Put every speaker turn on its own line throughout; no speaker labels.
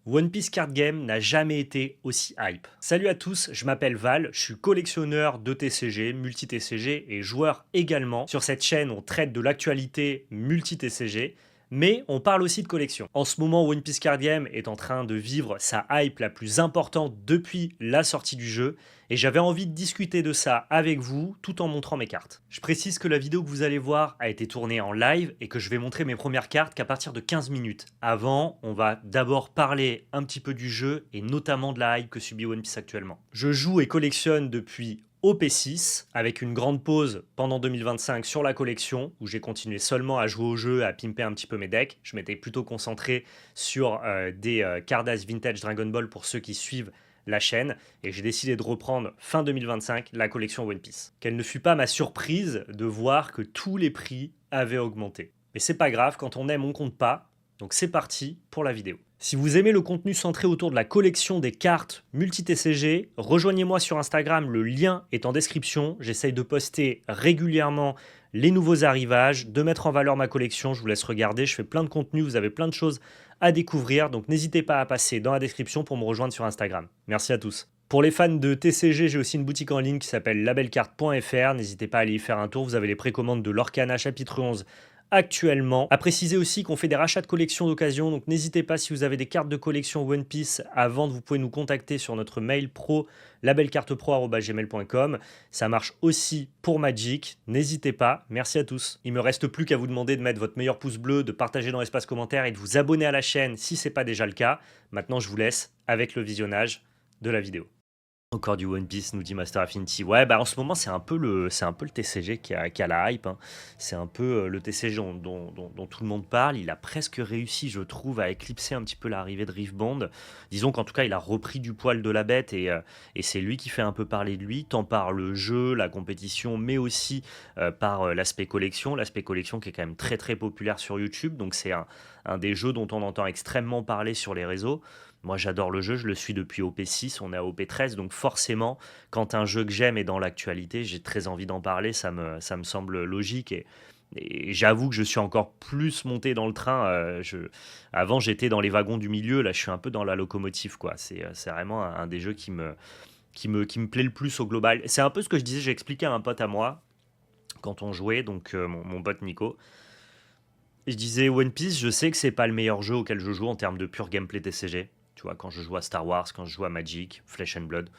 One Piece Card Game n'a jamais été aussi hype. Salut à tous, je m'appelle Val, je suis collectionneur de TCG, multi-TCG et joueur également. Sur cette chaîne, on traite de l'actualité multi-TCG, mais on parle aussi de collection. En ce moment, One Piece Card Game est en train de vivre sa hype la plus importante depuis la sortie du jeu, et j'avais envie de discuter de ça avec vous tout en montrant mes cartes. Je précise que la vidéo que vous allez voir a été tournée en live et que je vais montrer mes premières cartes qu'à partir de 15 minutes. Avant, on va d'abord parler un petit peu du jeu et notamment de la hype que subit One Piece actuellement. Je joue et collectionne depuis OP6 avec une grande pause pendant 2025 sur la collection où j'ai continué seulement à jouer au jeu, à pimper un petit peu mes decks. Je m'étais plutôt concentré sur des Cardass Vintage Dragon Ball pour ceux qui suivent la chaîne, et j'ai décidé de reprendre fin 2025 la collection One Piece. Quelle ne fut pas ma surprise de voir que tous les prix avaient augmenté. Mais c'est pas grave, quand on aime on compte pas, donc c'est parti pour la vidéo. Si vous aimez le contenu centré autour de la collection des cartes multi-TCG, rejoignez-moi sur Instagram, le lien est en description. J'essaye de poster régulièrement les nouveaux arrivages, de mettre en valeur ma collection, je vous laisse regarder, je fais plein de contenu, vous avez plein de choses à découvrir, donc n'hésitez pas à passer dans la description pour me rejoindre sur Instagram. Merci à tous. Pour les fans de TCG, j'ai aussi une boutique en ligne qui s'appelle labelcarte.fr, n'hésitez pas à aller y faire un tour, vous avez les précommandes de l'Orcana chapitre 11 actuellement. À préciser aussi qu'on fait des rachats de collections d'occasion, donc n'hésitez pas si vous avez des cartes de collection One Piece à vendre, vous pouvez nous contacter sur notre mail pro labelcartepro@gmail.com. Ça marche aussi pour Magic, n'hésitez pas, merci à tous. Il me reste plus qu'à vous demander de mettre votre meilleur pouce bleu, de partager dans l'espace commentaire et de vous abonner à la chaîne si ce n'est pas déjà le cas. Maintenant je vous laisse avec le visionnage de la vidéo. Encore du One Piece, nous dit Master Affinity. Ouais, bah en ce moment, c'est un peu le TCG qui a la hype, hein. C'est un peu le TCG dont tout le monde parle. Il a presque réussi, je trouve, à éclipser un petit peu l'arrivée de Riftbond. Disons qu'en tout cas, il a repris du poil de la bête et c'est lui qui fait un peu parler de lui, tant par le jeu, la compétition, mais aussi par l'aspect collection. L'aspect collection qui est quand même très très populaire sur YouTube. Donc c'est un des jeux dont on entend extrêmement parler sur les réseaux. Moi, j'adore le jeu, je le suis depuis OP6, on est à OP13, donc forcément, quand un jeu que j'aime est dans l'actualité, j'ai très envie d'en parler, ça me semble logique. Et j'avoue que je suis encore plus monté dans le train. Avant, j'étais dans les wagons du milieu, là, je suis un peu dans la locomotive, quoi. C'est vraiment un des jeux qui me plaît le plus au global. C'est un peu ce que je disais, j'ai expliqué à un pote à moi quand on jouait, donc mon pote Nico. Je disais One Piece, je sais que c'est pas le meilleur jeu auquel je joue en termes de pur gameplay TCG. Tu vois, quand je joue à Star Wars, quand je joue à Magic, Flesh and Blood,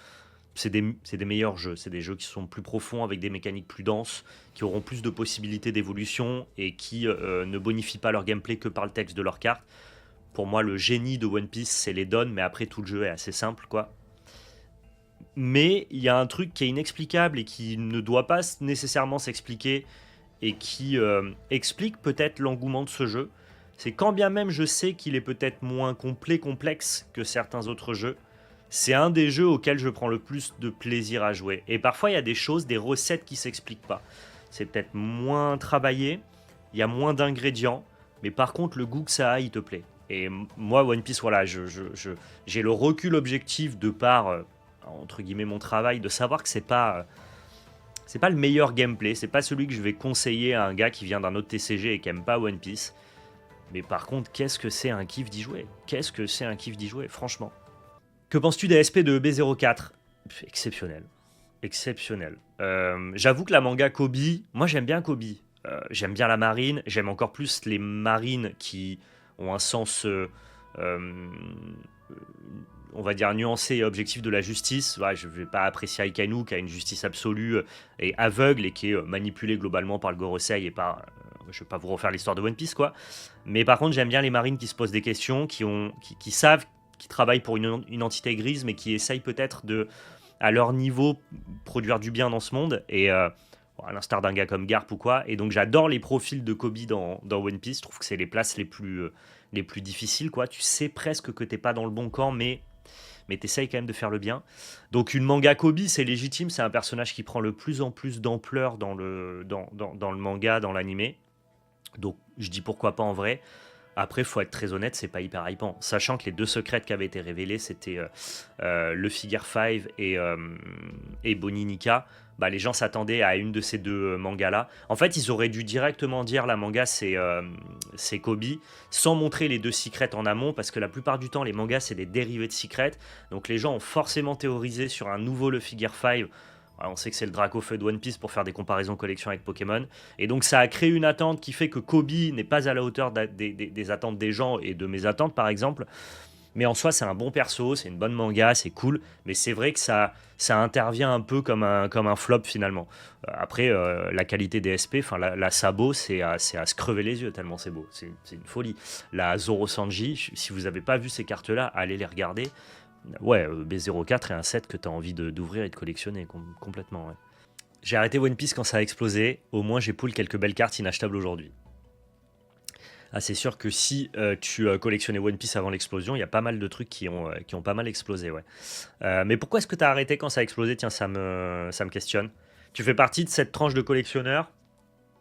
c'est des meilleurs jeux. C'est des jeux qui sont plus profonds, avec des mécaniques plus denses, qui auront plus de possibilités d'évolution et qui ne bonifient pas leur gameplay que par le texte de leurs cartes. Pour moi, le génie de One Piece, c'est les donnes, mais après, tout le jeu est assez simple, quoi. Mais il y a un truc qui est inexplicable et qui ne doit pas nécessairement s'expliquer et qui explique peut-être l'engouement de ce jeu. C'est quand bien même je sais qu'il est peut-être moins complet, complexe que certains autres jeux, c'est un des jeux auxquels je prends le plus de plaisir à jouer. Et parfois il y a des choses, des recettes qui s'expliquent pas. C'est peut-être moins travaillé, il y a moins d'ingrédients, mais par contre le goût que ça a, il te plaît. Et moi, One Piece, voilà, j'ai le recul objectif de par, entre guillemets, mon travail, de savoir que c'est pas le meilleur gameplay, c'est pas celui que je vais conseiller à un gars qui vient d'un autre TCG et qui aime pas One Piece. Mais par contre, qu'est-ce que c'est un kiff d'y jouer? Qu'est-ce que c'est un kiff d'y jouer, franchement. Que penses-tu des SP de B04? Exceptionnel. Exceptionnel. J'avoue que la manga Kobe, moi j'aime bien Kobe. J'aime bien la marine, j'aime encore plus les marines qui ont un sens, on va dire, nuancé et objectif de la justice. Ouais, je ne vais pas apprécier Akainu qui a une justice absolue et aveugle et qui est manipulée globalement par le Gorosei et par... je ne vais pas vous refaire l'histoire de One Piece, quoi. Mais par contre, j'aime bien les marines qui se posent des questions, qui savent, qui travaillent pour une entité grise, mais qui essayent peut-être de, à leur niveau, produire du bien dans ce monde. Et à l'instar d'un gars comme Garp ou quoi. Et donc, j'adore les profils de Kobe dans One Piece. Je trouve que c'est les places les plus difficiles, quoi. Tu sais presque que t'es pas dans le bon camp, mais t'essayes quand même de faire le bien. Donc une manga Kobe, c'est légitime, c'est un personnage qui prend le plus en plus d'ampleur dans le manga, dans l'animé. Donc je dis pourquoi pas en vrai. Après, faut être très honnête, c'est pas hyper hypant. Sachant que les deux secrets qui avaient été révélés, c'était le Figure 5 et Bonnie Nika. bah, les gens s'attendaient à une de ces deux mangas-là. En fait, ils auraient dû directement dire la manga c'est Kobe, sans montrer les deux secrets en amont, parce que la plupart du temps, les mangas c'est des dérivés de secrets. Donc les gens ont forcément théorisé sur un nouveau Luffy Gear 5. On sait que c'est le Dracofeu de One Piece pour faire des comparaisons collection avec Pokémon. Et donc ça a créé une attente qui fait que Kobe n'est pas à la hauteur des attentes des gens et de mes attentes par exemple. Mais en soi, c'est un bon perso, c'est une bonne manga, c'est cool. Mais c'est vrai que ça intervient un peu comme un flop finalement. Après, la qualité des SP, enfin la Sabo, c'est à se crever les yeux tellement c'est beau. C'est une folie. La Zoro Sanji, si vous n'avez pas vu ces cartes-là, allez les regarder. Ouais, B04 est un set que tu as envie d'ouvrir et de collectionner complètement. Ouais. J'ai arrêté One Piece quand ça a explosé. Au moins, j'ai pull quelques belles cartes inachetables aujourd'hui. Ah, c'est sûr que si tu collectionnais One Piece avant l'explosion, il y a pas mal de trucs qui ont pas mal explosé. Ouais. Mais pourquoi est-ce que tu as arrêté quand ça a explosé? Tiens, ça me questionne. Tu fais partie de cette tranche de collectionneurs.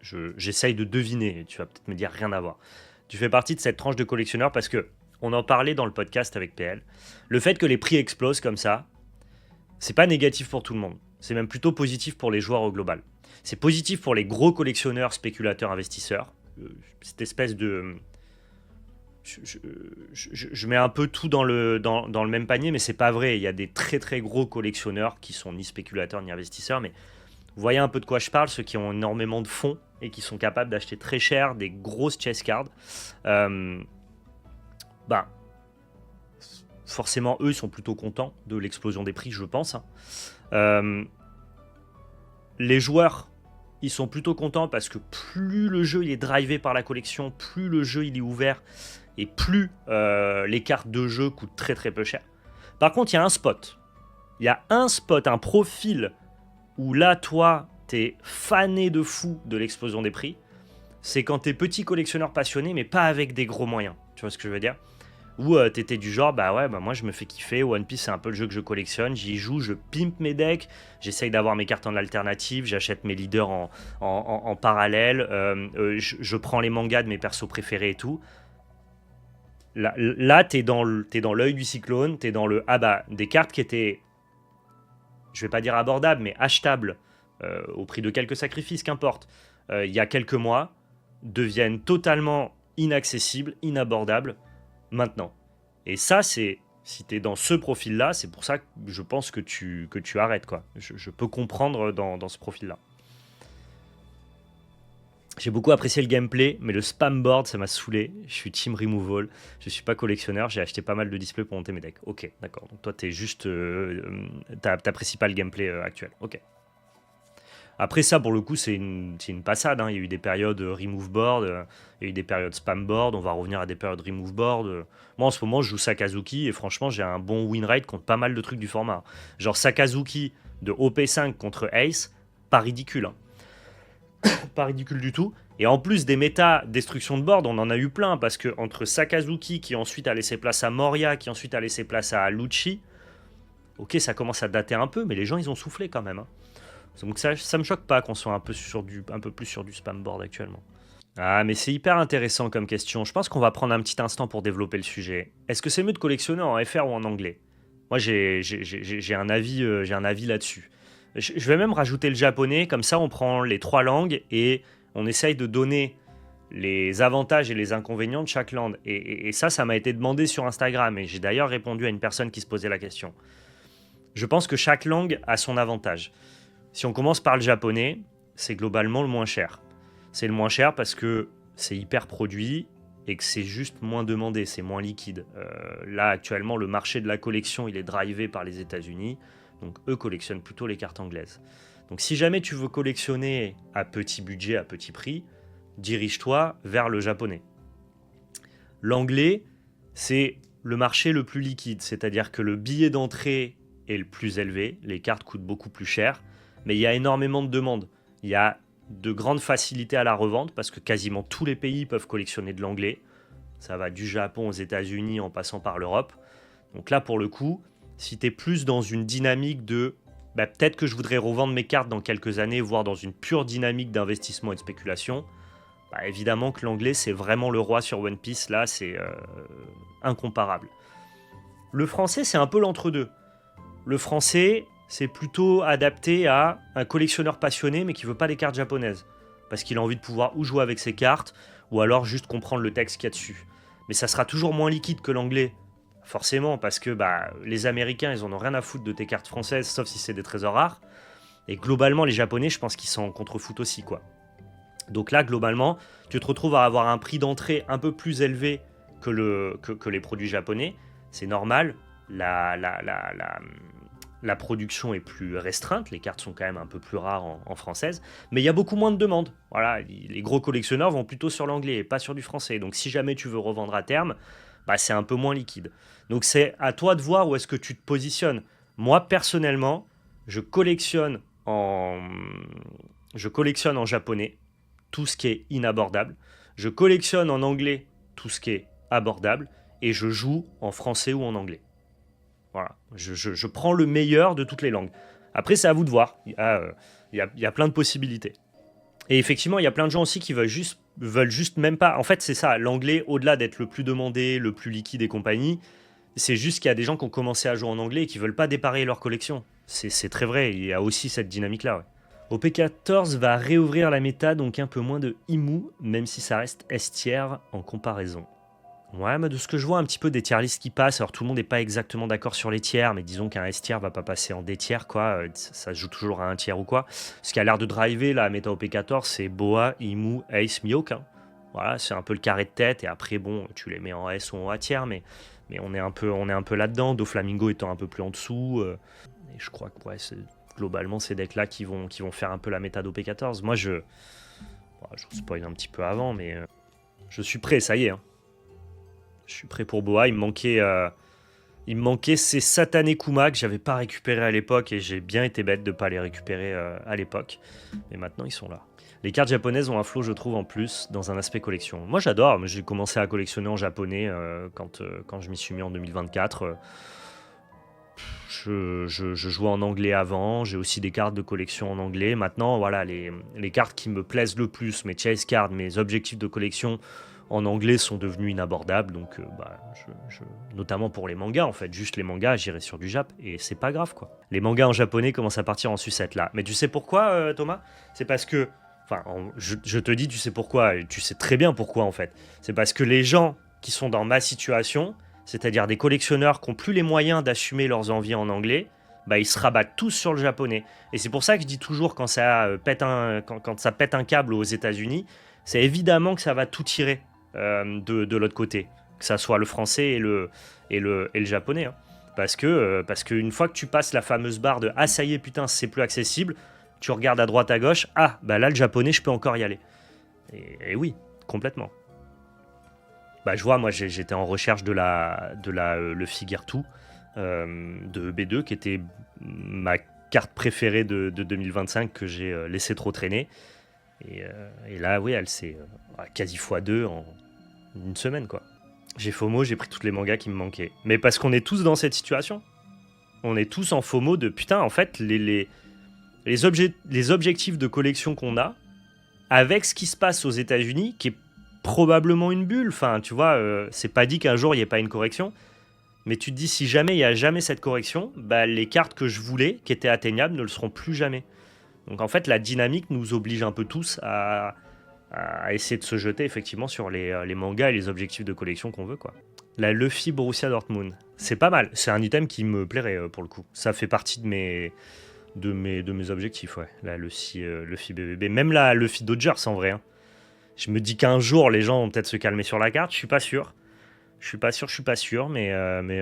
J'essaye de deviner. Tu vas peut-être me dire rien à voir. Tu fais partie de cette tranche de collectionneurs parce que on en parlait dans le podcast avec PL. Le fait que les prix explosent comme ça, c'est pas négatif pour tout le monde. C'est même plutôt positif pour les joueurs au global. C'est positif pour les gros collectionneurs, spéculateurs, investisseurs. Cette espèce de... Je mets un peu tout dans le même panier, mais c'est pas vrai. Il y a des très très gros collectionneurs qui sont ni spéculateurs ni investisseurs, mais vous voyez un peu de quoi je parle, ceux qui ont énormément de fonds et qui sont capables d'acheter très cher des grosses chess cards. Bah, forcément, eux, ils sont plutôt contents de l'explosion des prix, je pense. Les joueurs, ils sont plutôt contents parce que plus le jeu il est drivé par la collection, plus le jeu il est ouvert et plus les cartes de jeu coûtent très très peu cher. Par contre, il y a un spot. Il y a un spot, un profil où là, toi, t'es fané de fou de l'explosion des prix. C'est quand t'es petit collectionneur passionné, mais pas avec des gros moyens. Tu vois ce que je veux dire? Où t'étais du genre, bah ouais, bah moi je me fais kiffer, One Piece c'est un peu le jeu que je collectionne, j'y joue, je pimpe mes decks, j'essaye d'avoir mes cartes en alternative, j'achète mes leaders en parallèle, je prends les mangas de mes persos préférés et tout. Là t'es dans l'œil du cyclone, t'es dans le, ah bah, des cartes qui étaient, je vais pas dire abordables, mais achetables, au prix de quelques sacrifices, qu'importe, il y a quelques mois, deviennent totalement inaccessibles, inabordables, maintenant. Et ça, c'est si tu es dans ce profil-là, c'est pour ça que je pense que tu arrêtes, quoi. Je peux comprendre dans ce profil-là. J'ai beaucoup apprécié le gameplay, mais le spam board, ça m'a saoulé. Je suis team removal, je suis pas collectionneur, j'ai acheté pas mal de displays pour monter mes decks. Ok, d'accord. Donc toi, t'es juste... t'apprécies pas le gameplay actuel. Ok. Après ça, pour le coup, c'est une passade. Hein. Il y a eu des périodes remove board, il y a eu des périodes spam board, on va revenir à des périodes remove board. Moi, en ce moment, je joue Sakazuki et franchement, j'ai un bon win rate contre pas mal de trucs du format. Genre Sakazuki de OP5 contre Ace, pas ridicule. Hein. Pas ridicule du tout. Et en plus des méta destruction de board, on en a eu plein parce que entre Sakazuki qui ensuite a laissé place à Moria, qui ensuite a laissé place à Lucci, ok, ça commence à dater un peu, mais les gens, ils ont soufflé quand même. Hein. Donc ça me choque pas qu'on soit un peu plus sur du spam board actuellement. Ah, mais c'est hyper intéressant comme question. Je pense qu'on va prendre un petit instant pour développer le sujet. Est-ce que c'est mieux de collectionner en FR ou en anglais? Moi, j'ai un avis là-dessus. Je vais même rajouter le japonais, comme ça on prend les trois langues et on essaye de donner les avantages et les inconvénients de chaque langue. Et ça m'a été demandé sur Instagram et j'ai d'ailleurs répondu à une personne qui se posait la question. Je pense que chaque langue a son avantage. Si on commence par le japonais, c'est globalement le moins cher. C'est le moins cher parce que c'est hyper produit et que c'est juste moins demandé, c'est moins liquide. Là, actuellement, le marché de la collection, il est drivé par les États-Unis, donc eux collectionnent plutôt les cartes anglaises. Donc si jamais tu veux collectionner à petit budget, à petit prix, dirige-toi vers le japonais. L'anglais, c'est le marché le plus liquide, c'est-à-dire que le billet d'entrée est le plus élevé, les cartes coûtent beaucoup plus cher, mais il y a énormément de demandes. Il y a de grandes facilités à la revente parce que quasiment tous les pays peuvent collectionner de l'anglais. Ça va du Japon aux États-Unis en passant par l'Europe. Donc là, pour le coup, si tu es plus dans une dynamique de peut-être que je voudrais revendre mes cartes dans quelques années, voire dans une pure dynamique d'investissement et de spéculation, évidemment que l'anglais, c'est vraiment le roi sur One Piece. Là, c'est incomparable. Le français, c'est un peu l'entre-deux. Le français, c'est plutôt adapté à un collectionneur passionné mais qui veut pas des cartes japonaises. Parce qu'il a envie de pouvoir ou jouer avec ses cartes, ou alors juste comprendre le texte qu'il y a dessus. Mais ça sera toujours moins liquide que l'anglais, forcément, parce que les Américains, ils en ont rien à foutre de tes cartes françaises, sauf si c'est des trésors rares. Et globalement, les Japonais, je pense qu'ils s'en contrefoutent aussi, quoi. Donc là, globalement, tu te retrouves à avoir un prix d'entrée un peu plus élevé que les produits japonais. C'est normal, la production est plus restreinte, les cartes sont quand même un peu plus rares en française, mais il y a beaucoup moins de demandes. Voilà, les gros collectionneurs vont plutôt sur l'anglais et pas sur du français. Donc si jamais tu veux revendre à terme, c'est un peu moins liquide. Donc c'est à toi de voir où est-ce que tu te positionnes. Moi, personnellement, je collectionne en japonais tout ce qui est inabordable. Je collectionne en anglais tout ce qui est abordable. Et je joue en français ou en anglais. Voilà, je prends le meilleur de toutes les langues. Après, c'est à vous de voir. Il y a plein de possibilités. Et effectivement, il y a plein de gens aussi qui veulent juste même pas. En fait, c'est ça. L'anglais, au-delà d'être le plus demandé, le plus liquide et compagnie, c'est juste qu'il y a des gens qui ont commencé à jouer en anglais et qui veulent pas dépareiller leur collection. C'est très vrai. Il y a aussi cette dynamique-là. Ouais. OP14 va réouvrir la méta, donc un peu moins de Imu, même si ça reste S-tier en comparaison. Ouais, mais de ce que je vois un petit peu des tier lists qui passent, alors tout le monde n'est pas exactement d'accord sur les tiers, mais disons qu'un S tier va pas passer en D tier, quoi. Ça se joue toujours à un tiers ou quoi. Ce qui a l'air de driver la méta OP14, c'est Boa, Imu, Ace, Mihawk. Hein. Voilà, c'est un peu le carré de tête, et après, bon, tu les mets en S ou en A tier, mais on est un peu là-dedans, Doflamingo étant un peu plus en dessous. Et je crois que ouais, globalement, ces decks-là qui vont faire un peu la méta d'OP14. Moi, je spoil un petit peu avant, mais je suis prêt, ça y est. Hein. Je suis prêt pour Boa. Il me manquait ces satanés Kuma que j'avais pas récupérés à l'époque et j'ai bien été bête de pas les récupérer à l'époque. Mais maintenant, ils sont là. Les cartes japonaises ont un flow, je trouve, en plus, dans un aspect collection. Moi, j'adore. J'ai commencé à collectionner en japonais quand je m'y suis mis en 2024. Je jouais en anglais avant. J'ai aussi des cartes de collection en anglais. Maintenant, voilà, les cartes qui me plaisent le plus, mes chase cards, mes objectifs de collection en anglais sont devenus inabordables, donc notamment pour les mangas en fait, juste les mangas, j'irai sur du Jap et c'est pas grave quoi. Les mangas en japonais commencent à partir en sucette là, mais tu sais pourquoi Thomas ? C'est parce que, je te dis tu sais pourquoi, et tu sais très bien pourquoi en fait. C'est parce que les gens qui sont dans ma situation, c'est-à-dire des collectionneurs qui n'ont plus les moyens d'assumer leurs envies en anglais, ils se rabattent tous sur le japonais. Et c'est pour ça que je dis toujours quand ça pète un câble aux États-Unis, c'est évidemment que ça va tout tirer. De l'autre côté, que ça soit le français et le japonais. Hein. Parce que une fois que tu passes la fameuse barre de « Ah, ça y est, putain, c'est plus accessible », tu regardes à droite, à gauche, « Ah, là, le japonais, je peux encore y aller. » Et oui, complètement. Je vois, moi, j'étais en recherche de le Figure 2 de B2, qui était ma carte préférée de 2025 que j'ai laissé trop traîner. Et là, oui, elle s'est quasi x2 en une semaine, quoi. J'ai FOMO, j'ai pris toutes les mangas qui me manquaient. Mais parce qu'on est tous dans cette situation. On est tous en FOMO de putain, en fait, les objectifs de collection qu'on a, avec ce qui se passe aux États-Unis, qui est probablement une bulle. Enfin, tu vois, c'est pas dit qu'un jour il n'y ait pas une correction. Mais tu te dis, si jamais il n'y a jamais cette correction, les cartes que je voulais, qui étaient atteignables, ne le seront plus jamais. Donc en fait, la dynamique nous oblige un peu tous à essayer de se jeter effectivement sur les mangas et les objectifs de collection qu'on veut, quoi. La Luffy Borussia Dortmund, c'est pas mal. C'est un item qui me plairait pour le coup. Ça fait partie de mes objectifs, ouais. La Luffy BBB, même la Luffy Dodgers en vrai. Hein. Je me dis qu'un jour les gens vont peut-être se calmer sur la carte. Je suis pas sûr, mais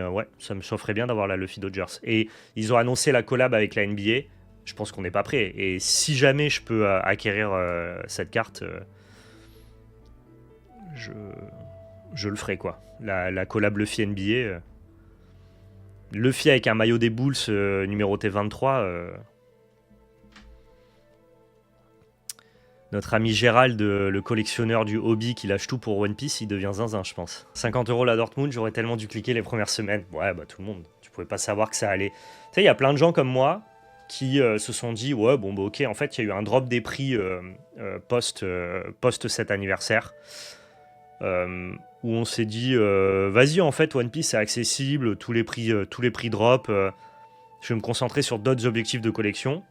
ouais, ça me chaufferait bien d'avoir la Luffy Dodgers. Et ils ont annoncé la collab avec la NBA. Je pense qu'on n'est pas prêt. Et si jamais je peux acquérir cette carte, je le ferai, quoi. La collab Luffy NBA. Luffy avec un maillot des Bulls numéroté 23. Notre ami Gérald, le collectionneur du hobby qui lâche tout pour One Piece, il devient zinzin, je pense. 50€ la Dortmund, j'aurais tellement dû cliquer les premières semaines. Ouais, tout le monde. Tu pouvais pas savoir que ça allait. Tu sais, il y a plein de gens comme moi qui se sont dit ouais bon ok, en fait il y a eu un drop des prix post cet anniversaire où on s'est dit vas-y, en fait One Piece c'est accessible, tous les prix drop, Je vais me concentrer sur d'autres objectifs de collection.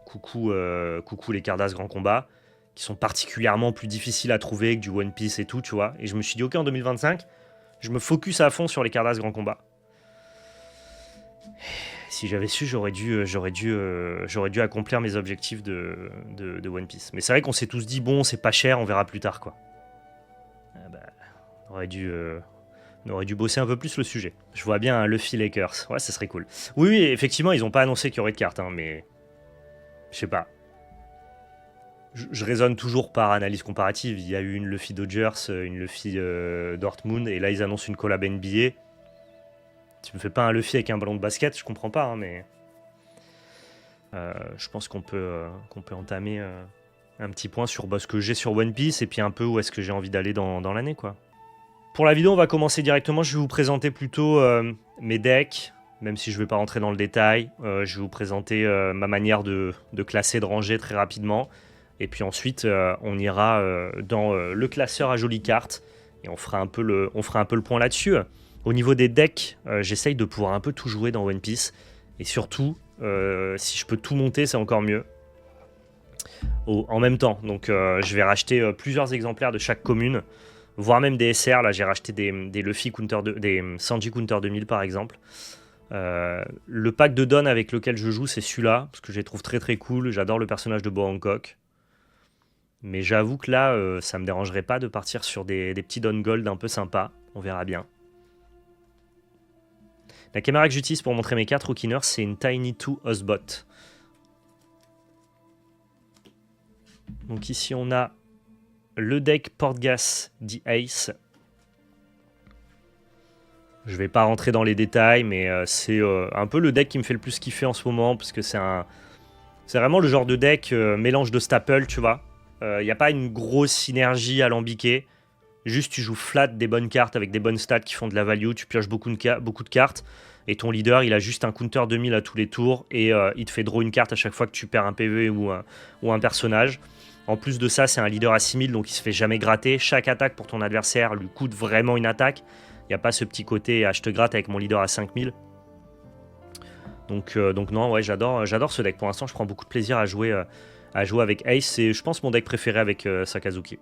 Coucou les Cardass Grand Combat, qui sont particulièrement plus difficiles à trouver que du One Piece et tout, tu vois. Et je me suis dit, ok, en 2025, je me focus à fond sur les Cardass Grand Combat. Si j'avais su, j'aurais dû accomplir mes objectifs de One Piece. Mais c'est vrai qu'on s'est tous dit, bon, c'est pas cher, on verra plus tard, quoi. On aurait dû bosser un peu plus le sujet. Je vois bien un Luffy Lakers. Ouais, ça serait cool. Oui, effectivement, ils ont pas annoncé qu'il y aurait de cartes, hein, mais... Je sais pas. Je raisonne toujours par analyse comparative. Il y a eu une Luffy Dodgers, une Luffy Dortmund, et là, ils annoncent une collab NBA. Tu me fais pas un Luffy avec un ballon de basket, je comprends pas, hein, mais... je pense qu'on peut entamer un petit point sur ce que j'ai sur One Piece, et puis un peu où est-ce que j'ai envie d'aller dans l'année, quoi. Pour la vidéo, on va commencer directement. Je vais vous présenter plutôt mes decks, même si je ne vais pas rentrer dans le détail. Je vais vous présenter ma manière de classer, de ranger très rapidement. Et puis ensuite, on ira dans le classeur à jolies cartes. Et on fera un peu le point là-dessus. Au niveau des decks, j'essaye de pouvoir un peu tout jouer dans One Piece. Et surtout, si je peux tout monter, c'est encore mieux. En même temps. Donc je vais racheter plusieurs exemplaires de chaque commune. Voire même des SR. Là, j'ai racheté des Luffy Counter, des Sanji Counter 2000 par exemple. Le pack de Don avec lequel je joue, c'est celui-là, parce que je les trouve très très cool. J'adore le personnage de Boa Hancock. Mais j'avoue que là, ça me dérangerait pas de partir sur des petits Don Gold un peu sympas. On verra bien. La caméra que j'utilise pour montrer mes cartes Rookiners, c'est une Tiny 2 Osbot. Donc ici, on a le deck Portgas The Ace. Je vais pas rentrer dans les détails, mais c'est un peu le deck qui me fait le plus kiffer en ce moment, parce que c'est vraiment le genre de deck mélange de staple, tu vois. Il n'y a pas une grosse synergie alambiquée. Juste, tu joues flat des bonnes cartes avec des bonnes stats qui font de la value. Tu pioches beaucoup de cartes. Et ton leader, il a juste un counter 2000 à tous les tours. Et il te fait draw une carte à chaque fois que tu perds un PV ou un personnage. En plus de ça, c'est un leader à 6000, donc il se fait jamais gratter. Chaque attaque pour ton adversaire lui coûte vraiment une attaque. Il n'y a pas ce petit côté je te gratte avec mon leader à 5000. Donc non, ouais, j'adore ce deck. Pour l'instant, je prends beaucoup de plaisir à jouer avec Ace. C'est, je pense, mon deck préféré avec Sakazuki.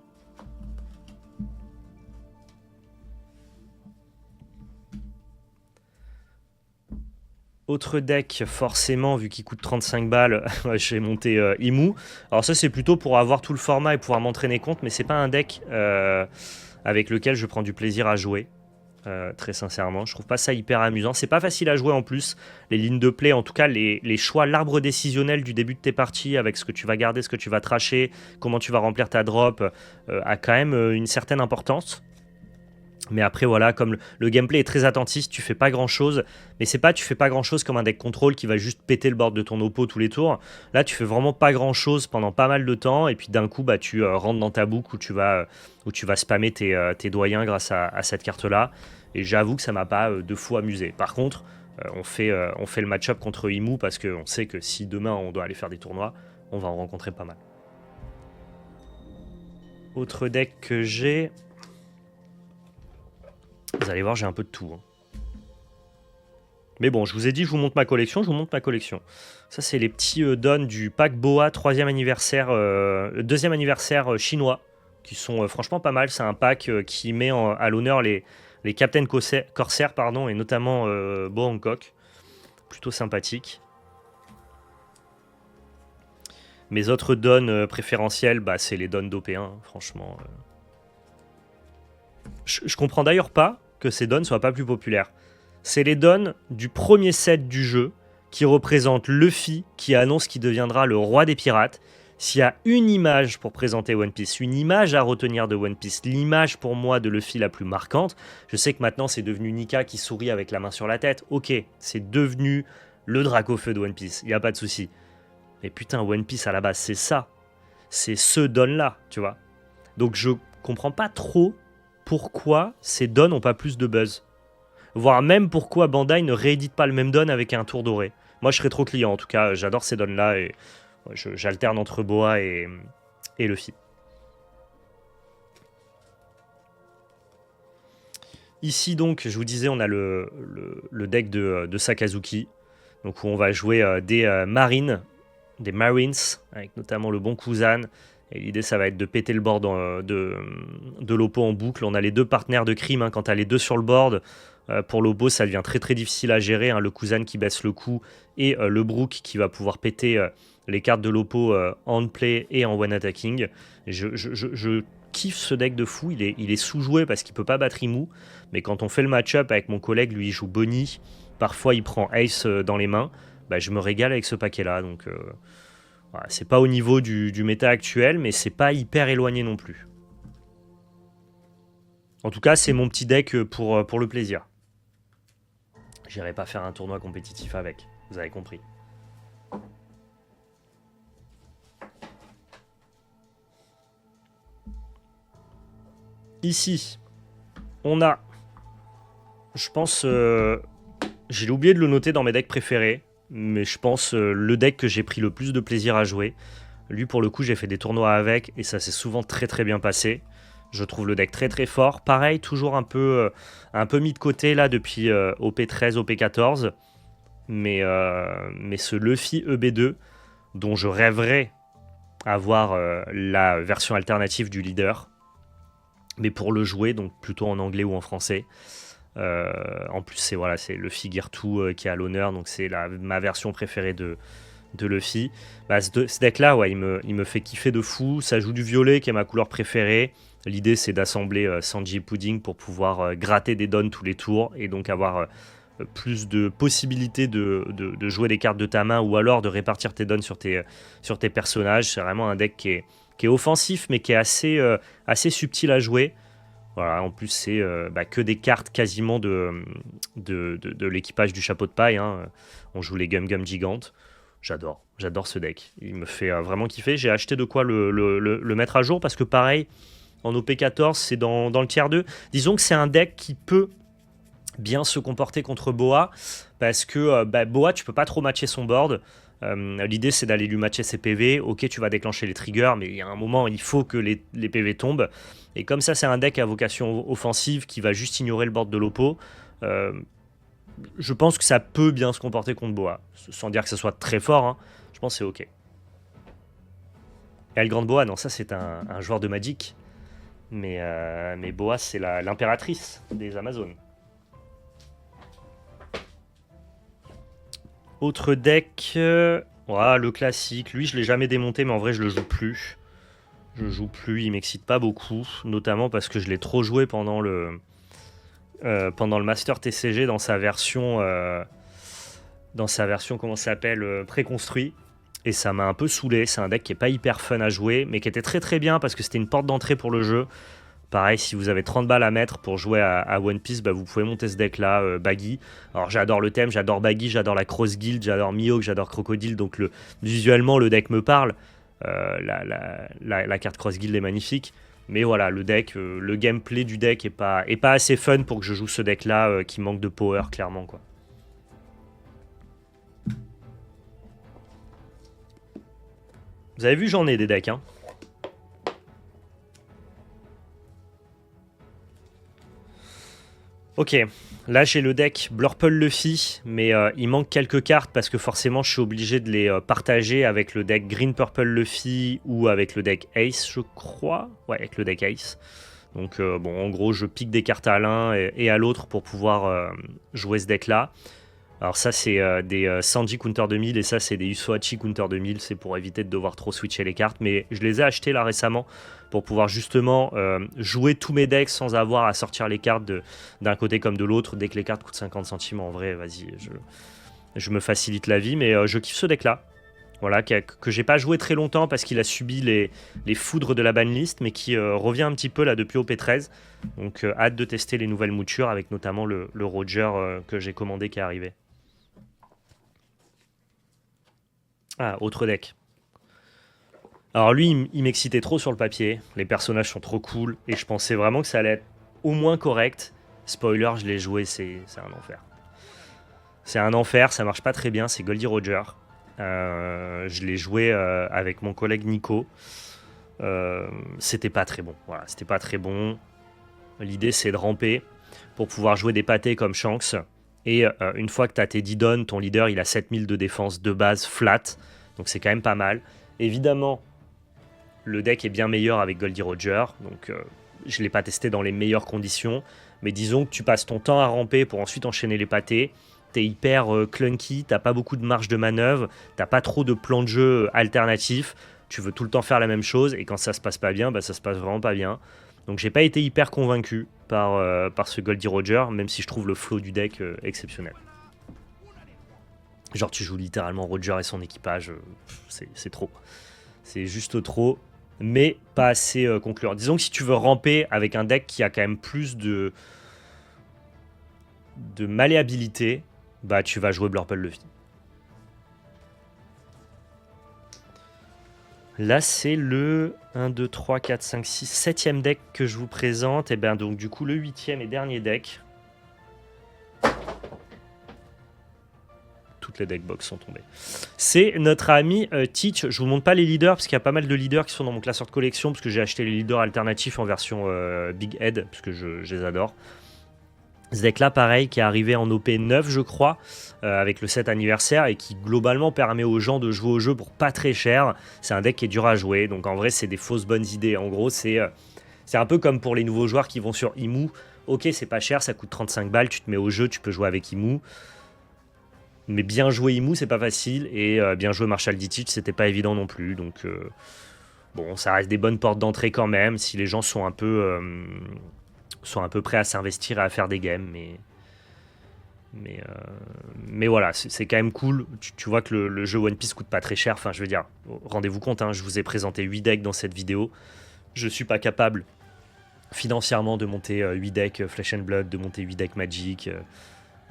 Autre deck, forcément, vu qu'il coûte 35 balles, j'ai monté Imu. Alors ça, c'est plutôt pour avoir tout le format et pouvoir m'entraîner contre, mais c'est pas un deck avec lequel je prends du plaisir à jouer. Très sincèrement, je trouve pas ça hyper amusant. C'est pas facile à jouer en plus. Les lignes de play, en tout cas, les choix, l'arbre décisionnel du début de tes parties, avec ce que tu vas garder, ce que tu vas tracher, comment tu vas remplir ta drop, a quand même une certaine importance. Mais après, voilà, comme le gameplay est très attentiste, tu fais pas grand chose. Mais c'est pas, tu fais pas grand chose comme un deck contrôle qui va juste péter le board de ton oppo tous les tours. Là, tu fais vraiment pas grand chose pendant pas mal de temps. Et puis d'un coup, bah, tu rentres dans ta boucle où tu vas spammer tes doyens grâce à cette carte-là. Et j'avoue que ça m'a pas de fou amusé. Par contre, on fait le match-up contre Imu parce qu'on sait que si demain on doit aller faire des tournois, on va en rencontrer pas mal. Autre deck que j'ai. Vous allez voir, j'ai un peu de tout. Hein. Mais bon, je vous ai dit, je vous montre ma collection, Ça, c'est les petits dons du pack Boa, 3e anniversaire, 2e anniversaire chinois, qui sont franchement pas mal. C'est un pack qui met à l'honneur les Captain Corsair, pardon, et notamment Boa Hancock. Plutôt sympathique. Mes autres dons préférentiels, bah, c'est les dons d'OP1, hein, franchement. Je comprends d'ailleurs pas que ces dons soient pas plus populaires. C'est les dons du premier set du jeu qui représente Luffy qui annonce qu'il deviendra le roi des pirates. S'il y a une image pour présenter One Piece, une image à retenir de One Piece, l'image pour moi de Luffy la plus marquante, je sais que maintenant c'est devenu Nika qui sourit avec la main sur la tête. Ok, c'est devenu le Dracofeu de One Piece, il n'y a pas de souci. Mais putain, One Piece à la base, c'est ça. C'est ce don-là, tu vois. Donc je comprends pas trop pourquoi ces dons n'ont pas plus de buzz. Voire même pourquoi Bandai ne réédite pas le même don avec un tour doré. Moi, je serais trop client. En tout cas, j'adore ces dons-là et j'alterne entre Boa et Luffy. Ici, donc, je vous disais, on a le deck de Sakazuki. Donc où on va jouer des Marines, avec notamment le bon Kuzan. Et l'idée, ça va être de péter le board de l'oppo en boucle. On a les deux partenaires de crime. Hein. Quand tu as les deux sur le board, pour l'oppo, ça devient très très difficile à gérer. Hein. Le Kuzan qui baisse le coup et le Brook qui va pouvoir péter les cartes de l'oppo en play et en one attacking. Je kiffe ce deck de fou. Il est sous-joué parce qu'il peut pas battre Imu. Mais quand on fait le match-up avec mon collègue, lui il joue Bonnie. Parfois il prend Ace dans les mains. Bah, je me régale avec ce paquet-là. Donc voilà, c'est pas au niveau du méta actuel, mais c'est pas hyper éloigné non plus. En tout cas, c'est mon petit deck pour le plaisir. J'irai pas faire un tournoi compétitif avec, vous avez compris. Ici, on a, je pense, j'ai oublié de le noter dans mes decks préférés, mais je pense le deck que j'ai pris le plus de plaisir à jouer. Lui, pour le coup, j'ai fait des tournois avec et ça s'est souvent très très bien passé. Je trouve le deck très très fort. Pareil, toujours un peu mis de côté là depuis OP13, OP14. Mais ce Luffy EB2, dont je rêverais avoir la version alternative du leader, mais pour le jouer, donc plutôt en anglais ou en français. En plus, c'est Luffy Gear 2 qui est à l'honneur, donc c'est ma version préférée de Luffy. Bah, ce deck-là, ouais, il me fait kiffer de fou. Ça joue du violet, qui est ma couleur préférée. L'idée, c'est d'assembler Sanji Pudding pour pouvoir gratter des dons tous les tours et donc avoir plus de possibilités de jouer des cartes de ta main ou alors de répartir tes dons sur tes personnages. C'est vraiment un deck qui est offensif, mais qui est assez subtil à jouer. Voilà, en plus, c'est que des cartes quasiment de l'équipage du chapeau de paille. Hein. On joue les Gum Gum gigantes. J'adore ce deck. Il me fait vraiment kiffer. J'ai acheté de quoi le mettre à jour parce que pareil, en OP14, c'est dans le tiers 2. Disons que c'est un deck qui peut bien se comporter contre Boa parce que Boa, tu peux pas trop matcher son board. L'idée, c'est d'aller lui matcher ses PV. Ok, tu vas déclencher les triggers, mais il y a un moment, il faut que les PV tombent. Et comme ça, c'est un deck à vocation offensive qui va juste ignorer le board de l'oppo. Je pense que ça peut bien se comporter contre Boa, sans dire que ce soit très fort. Hein. Je pense que c'est ok. Et El Grand Boa, non, ça c'est un joueur de Magic. Mais Boa, c'est l'impératrice des Amazones. Autre deck, voilà, le classique. Lui, je l'ai jamais démonté, mais en vrai, je le joue plus. Il m'excite pas beaucoup, notamment parce que je l'ai trop joué pendant le Master TCG dans sa version, comment ça s'appelle, préconstruit. Et ça m'a un peu saoulé. C'est un deck qui est pas hyper fun à jouer, mais qui était très très bien parce que c'était une porte d'entrée pour le jeu. Pareil, si vous avez 30 balles à mettre pour jouer à One Piece, bah vous pouvez monter ce deck-là, Baggy. Alors j'adore le thème, j'adore Baggy, j'adore la Cross Guild, j'adore Mihawk, j'adore Crocodile, donc visuellement le deck me parle. La carte Cross Guild est magnifique. Mais voilà, le deck, le gameplay du deck est pas assez fun pour que je joue ce deck-là qui manque de power, clairement, quoi. Vous avez vu, j'en ai des decks, hein. Ok, là j'ai le deck Blurple Luffy, mais il manque quelques cartes parce que forcément je suis obligé de les partager avec le deck Green Purple Luffy ou avec le deck Ace, je crois. Ouais, avec le deck Ace. Donc bon, en gros, je pique des cartes à l'un et à l'autre pour pouvoir jouer ce deck-là. Alors ça, c'est des Sanji Counter 2000 et ça, c'est des Usohachi Counter 2000. C'est pour éviter de devoir trop switcher les cartes. Mais je les ai achetés là récemment pour pouvoir justement jouer tous mes decks sans avoir à sortir les cartes d'un côté comme de l'autre. Dès que les cartes coûtent 50 centimes, en vrai, vas-y, je me facilite la vie. Mais je kiffe ce deck-là. Voilà, que j'ai pas joué très longtemps parce qu'il a subi les foudres de la banlist, mais qui revient un petit peu là depuis OP13. Donc hâte de tester les nouvelles moutures avec notamment le Roger que j'ai commandé qui est arrivé. Ah, autre deck. Alors lui, il m'excitait trop sur le papier. Les personnages sont trop cool. Et je pensais vraiment que ça allait être au moins correct. Spoiler, je l'ai joué, c'est un enfer. C'est un enfer, ça marche pas très bien, c'est Goldie Roger. Je l'ai joué avec mon collègue Nico. C'était pas très bon. Voilà, c'était pas très bon. L'idée, c'est de ramper pour pouvoir jouer des pâtés comme Shanks Et une fois que tu as tes 10 dons, ton leader il a 7000 de défense de base flat. Donc c'est quand même pas mal. Évidemment, le deck est bien meilleur avec Goldie Roger. Donc je ne l'ai pas testé dans les meilleures conditions. Mais disons que tu passes ton temps à ramper pour ensuite enchaîner les pâtés. T'es hyper clunky, t'as pas beaucoup de marge de manœuvre, t'as pas trop de plans de jeu alternatifs. Tu veux tout le temps faire la même chose et quand ça se passe pas bien, bah ça se passe vraiment pas bien. Donc j'ai pas été hyper convaincu par ce Goldie Roger, même si je trouve le flow du deck exceptionnel. Genre tu joues littéralement Roger et son équipage, c'est trop. C'est juste trop, mais pas assez concluant. Disons que si tu veux ramper avec un deck qui a quand même plus de malléabilité, bah tu vas jouer Blurple Luffy. Là, c'est le 1, 2, 3, 4, 5, 6, 7e deck que je vous présente. Et bien donc du coup, le 8e et dernier deck. Toutes les deckbox sont tombées. C'est notre ami Teach. Je vous montre pas les leaders parce qu'il y a pas mal de leaders qui sont dans mon classeur de collection parce que j'ai acheté les leaders alternatifs en version Big Head parce que je les adore. Ce deck là pareil qui est arrivé en OP 9 je crois avec le 7 anniversaire et qui globalement permet aux gens de jouer au jeu pour pas très cher. C'est un deck qui est dur à jouer donc en vrai c'est des fausses bonnes idées. En gros c'est un peu comme pour les nouveaux joueurs qui vont sur Imu. Ok c'est pas cher, ça coûte 35 balles, tu te mets au jeu, tu peux jouer avec Imu. Mais bien jouer Imu c'est pas facile et bien jouer Marshall D-Teach c'était pas évident non plus donc bon ça reste des bonnes portes d'entrée quand même si les gens sont un peu prêts à s'investir et à faire des games, mais voilà, c'est quand même cool. Tu vois que le jeu One Piece coûte pas très cher. Enfin, je veux dire, rendez-vous compte, hein, je vous ai présenté 8 decks dans cette vidéo. Je suis pas capable financièrement de monter 8 decks Flesh and Blood, de monter 8 decks Magic,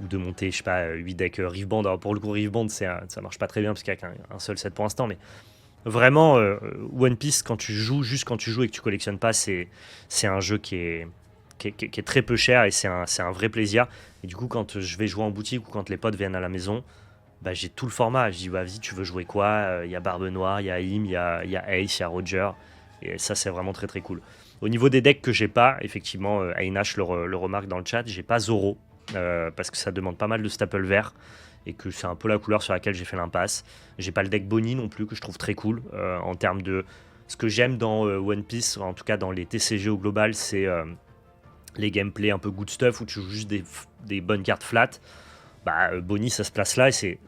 ou de monter, je sais pas, 8 decks Rift Band. Alors pour le coup, Rift Band, ça marche pas très bien parce qu'il y a qu'un seul set pour l'instant, mais vraiment, One Piece, quand tu joues et que tu collectionnes pas, c'est un jeu qui est très peu cher et c'est un vrai plaisir. Et du coup, quand je vais jouer en boutique ou quand les potes viennent à la maison, bah, j'ai tout le format. Je dis, bah, vas-y, tu veux jouer quoi? Il y a Barbe Noire, il y a Im, il y a Ace, il y a Roger. Et ça, c'est vraiment très très cool. Au niveau des decks que j'ai pas, effectivement, Ainash le remarque dans le chat, j'ai pas Zoro parce que ça demande pas mal de staples vert et que c'est un peu la couleur sur laquelle j'ai fait l'impasse. J'ai pas le deck Bonnie non plus que je trouve très cool en termes de. Ce que j'aime dans One Piece, en tout cas dans les TCG au global, c'est les gameplays un peu good stuff où tu joues juste des bonnes cartes flat. Bah, Bonnie ça se place là et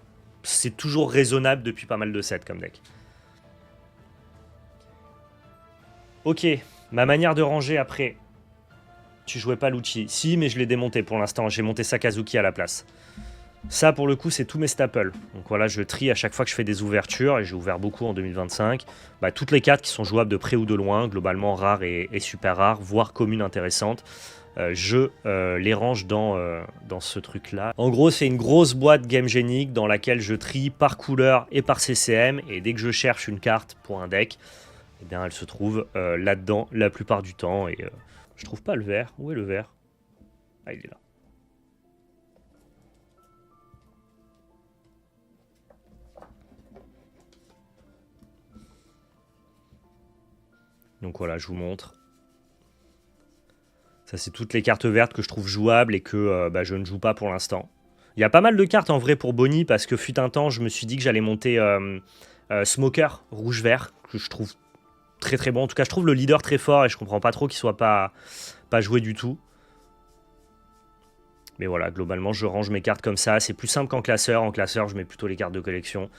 c'est toujours raisonnable depuis pas mal de sets comme deck. Ok, ma manière de ranger après. Tu jouais pas Lucci. Si, mais je l'ai démonté pour l'instant. J'ai monté Sakazuki à la place. Ça, pour le coup, c'est tous mes staples. Donc voilà, je trie à chaque fois que je fais des ouvertures, et j'ai ouvert beaucoup en 2025. Bah, toutes les cartes qui sont jouables de près ou de loin, globalement rares et super rares, voire communes intéressantes. Je les range dans ce truc-là. En gros, c'est une grosse boîte Game Genic dans laquelle je trie par couleur et par CCM. Et dès que je cherche une carte pour un deck, eh bien, elle se trouve là-dedans la plupart du temps. Et je trouve pas le vert. Où est le vert? Ah, il est là. Donc voilà, je vous montre. Ça, c'est toutes les cartes vertes que je trouve jouables et que je ne joue pas pour l'instant. Il y a pas mal de cartes en vrai pour Bonnie parce que fut un temps, je me suis dit que j'allais monter Smoker rouge-vert, que je trouve très très bon. En tout cas, je trouve le leader très fort et je comprends pas trop qu'il soit pas joué du tout. Mais voilà, globalement, je range mes cartes comme ça. C'est plus simple qu'en classeur. En classeur, je mets plutôt les cartes de collection.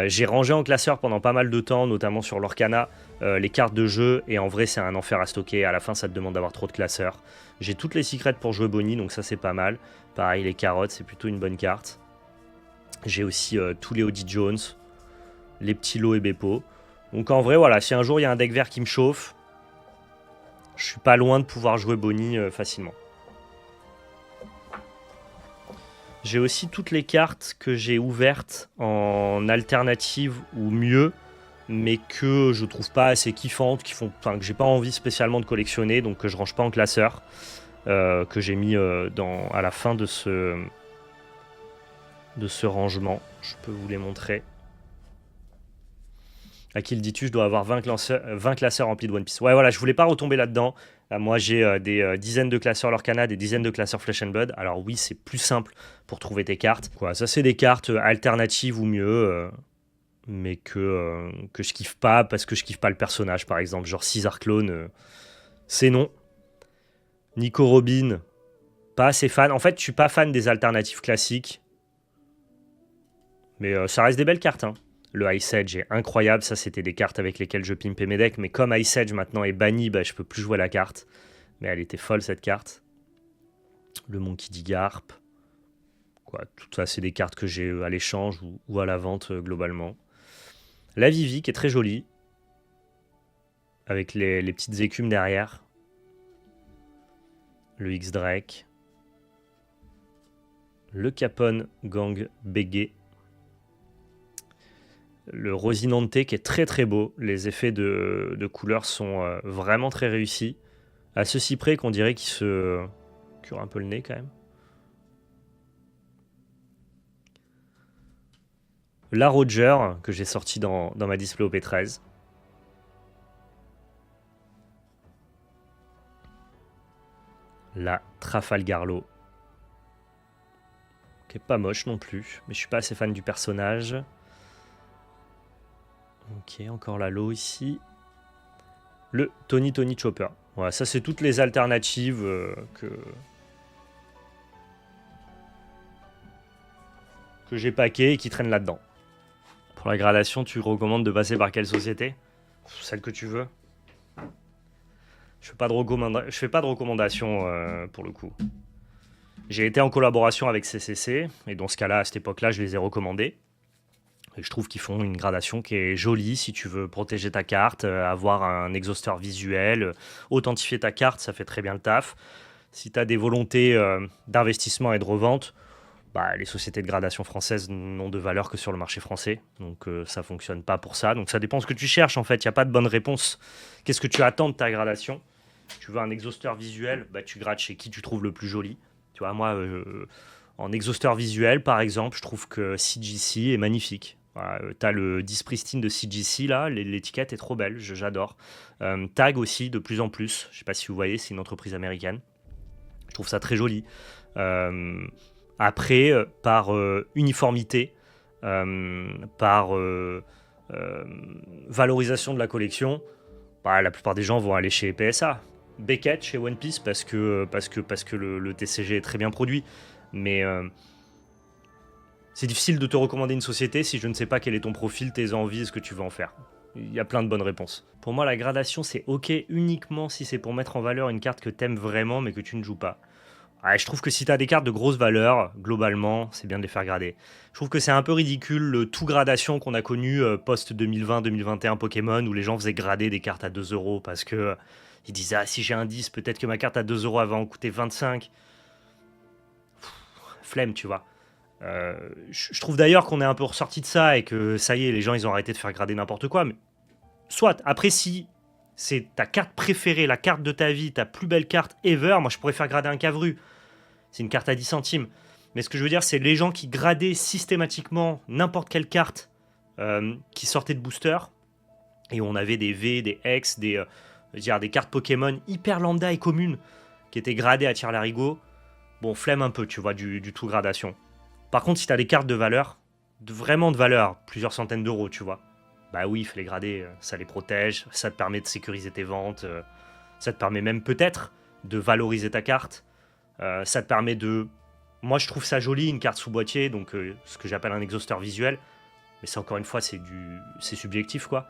J'ai rangé en classeur pendant pas mal de temps, notamment sur l'Orcana, les cartes de jeu. Et en vrai, c'est un enfer à stocker. À la fin, ça te demande d'avoir trop de classeurs. J'ai toutes les secrets pour jouer Bonnie, donc ça, c'est pas mal. Pareil, les carottes, c'est plutôt une bonne carte. J'ai aussi tous les Odie Jones, les petits lots et Beppo. Donc en vrai, voilà, si un jour il y a un deck vert qui me chauffe, je suis pas loin de pouvoir jouer Bonnie facilement. J'ai aussi toutes les cartes que j'ai ouvertes en alternative ou mieux, mais que je trouve pas assez kiffantes, que j'ai pas envie spécialement de collectionner, donc que je range pas en classeur, que j'ai mis à la fin de ce rangement. Je peux vous les montrer. À qui le dis-tu? Je dois avoir 20 classeurs remplis de One Piece. Ouais, voilà, je voulais pas retomber là-dedans. Là, moi, j'ai des dizaines de classeurs Lorcana, des dizaines de classeurs Flesh and Blood. Alors oui, c'est plus simple pour trouver tes cartes. Quoi, ça, c'est des cartes alternatives ou mieux, mais que je kiffe pas parce que je kiffe pas le personnage, par exemple. Genre Caesar Clone, c'est non. Nico Robin, pas assez fan. En fait, je suis pas fan des alternatives classiques. Mais ça reste des belles cartes, hein. Le Ice Edge est incroyable, ça c'était des cartes avec lesquelles je pimpais mes decks, mais comme Ice Edge maintenant est banni, bah, je peux plus jouer la carte. Mais elle était folle cette carte. Le Monkey D. Garp. Quoi, tout ça c'est des cartes que j'ai à l'échange ou à la vente globalement. La Vivi qui est très jolie. Avec les petites écumes derrière. Le X-Drake. Le Capone Gang Bégué. Le Rosinante qui est très très beau. Les effets de couleurs sont vraiment très réussis. À ceci près qu'on dirait qu'il se cure un peu le nez quand même. La Roger que j'ai sorti dans ma display OP13. La Trafalgarlo. Qui est pas moche non plus. Mais je suis pas assez fan du personnage. Ok, encore la Lo ici. Le Tony Chopper. Voilà, ça c'est toutes les alternatives que j'ai paquées et qui traînent là-dedans. Pour la gradation, tu recommandes de passer par quelle société? Celle que tu veux. Je fais pas de recommandations pour le coup. J'ai été en collaboration avec CCC et dans ce cas-là, à cette époque-là, je les ai recommandés. Et je trouve qu'ils font une gradation qui est jolie si tu veux protéger ta carte, avoir un exhausteur visuel, authentifier ta carte, ça fait très bien le taf. Si tu as des volontés d'investissement et de revente, bah, les sociétés de gradation françaises n'ont de valeur que sur le marché français. Donc ça ne fonctionne pas pour ça. Donc ça dépend ce que tu cherches en fait. Il n'y a pas de bonne réponse. Qu'est-ce que tu attends de ta gradation? Tu veux un exhausteur visuel, bah, tu grades chez qui tu trouves le plus joli. Tu vois, moi, en exhausteur visuel, par exemple, je trouve que CGC est magnifique. Voilà, t'as le Dispristine de CGC là, l'étiquette est trop belle, j'adore. Tag aussi, de plus en plus. Je sais pas si vous voyez, c'est une entreprise américaine. Je trouve ça très joli. Après, par uniformité, par valorisation de la collection, bah, la plupart des gens vont aller chez PSA. Beckett chez One Piece parce que le TCG est très bien produit. Mais c'est difficile de te recommander une société si je ne sais pas quel est ton profil, tes envies et ce que tu veux en faire. Il y a plein de bonnes réponses. Pour moi, la gradation, c'est ok uniquement si c'est pour mettre en valeur une carte que t'aimes vraiment mais que tu ne joues pas. Ouais, je trouve que si tu as des cartes de grosse valeur, globalement, c'est bien de les faire grader. Je trouve que c'est un peu ridicule le tout gradation qu'on a connu post-2020-2021 Pokémon où les gens faisaient grader des cartes à 2 euros parce que ils disaient ah, si j'ai un 10, peut-être que ma carte à 2 euros elle va en coûter 25. Flemme, tu vois. Je trouve d'ailleurs qu'on est un peu ressorti de ça et que ça y est, les gens ils ont arrêté de faire grader n'importe quoi. Mais soit, après si c'est ta carte préférée, la carte de ta vie, ta plus belle carte ever, moi je pourrais faire grader un Cavru. C'est une carte à 10 centimes. Mais ce que je veux dire, c'est les gens qui gradaient systématiquement n'importe quelle carte qui sortait de booster, et où on avait des V, des X, des cartes Pokémon hyper lambda et communes qui étaient gradées à tir larigot. Bon, flemme un peu, tu vois, du tout gradation. Par contre, si tu as des cartes de valeur, vraiment de valeur, plusieurs centaines d'euros, tu vois, bah oui, il faut les grader, ça les protège, ça te permet de sécuriser tes ventes, ça te permet même peut-être de valoriser ta carte. Ça te permet de... Moi, je trouve ça joli, une carte sous boîtier, donc ce que j'appelle un exhausteur visuel. Mais c'est encore une fois, c'est subjectif, quoi.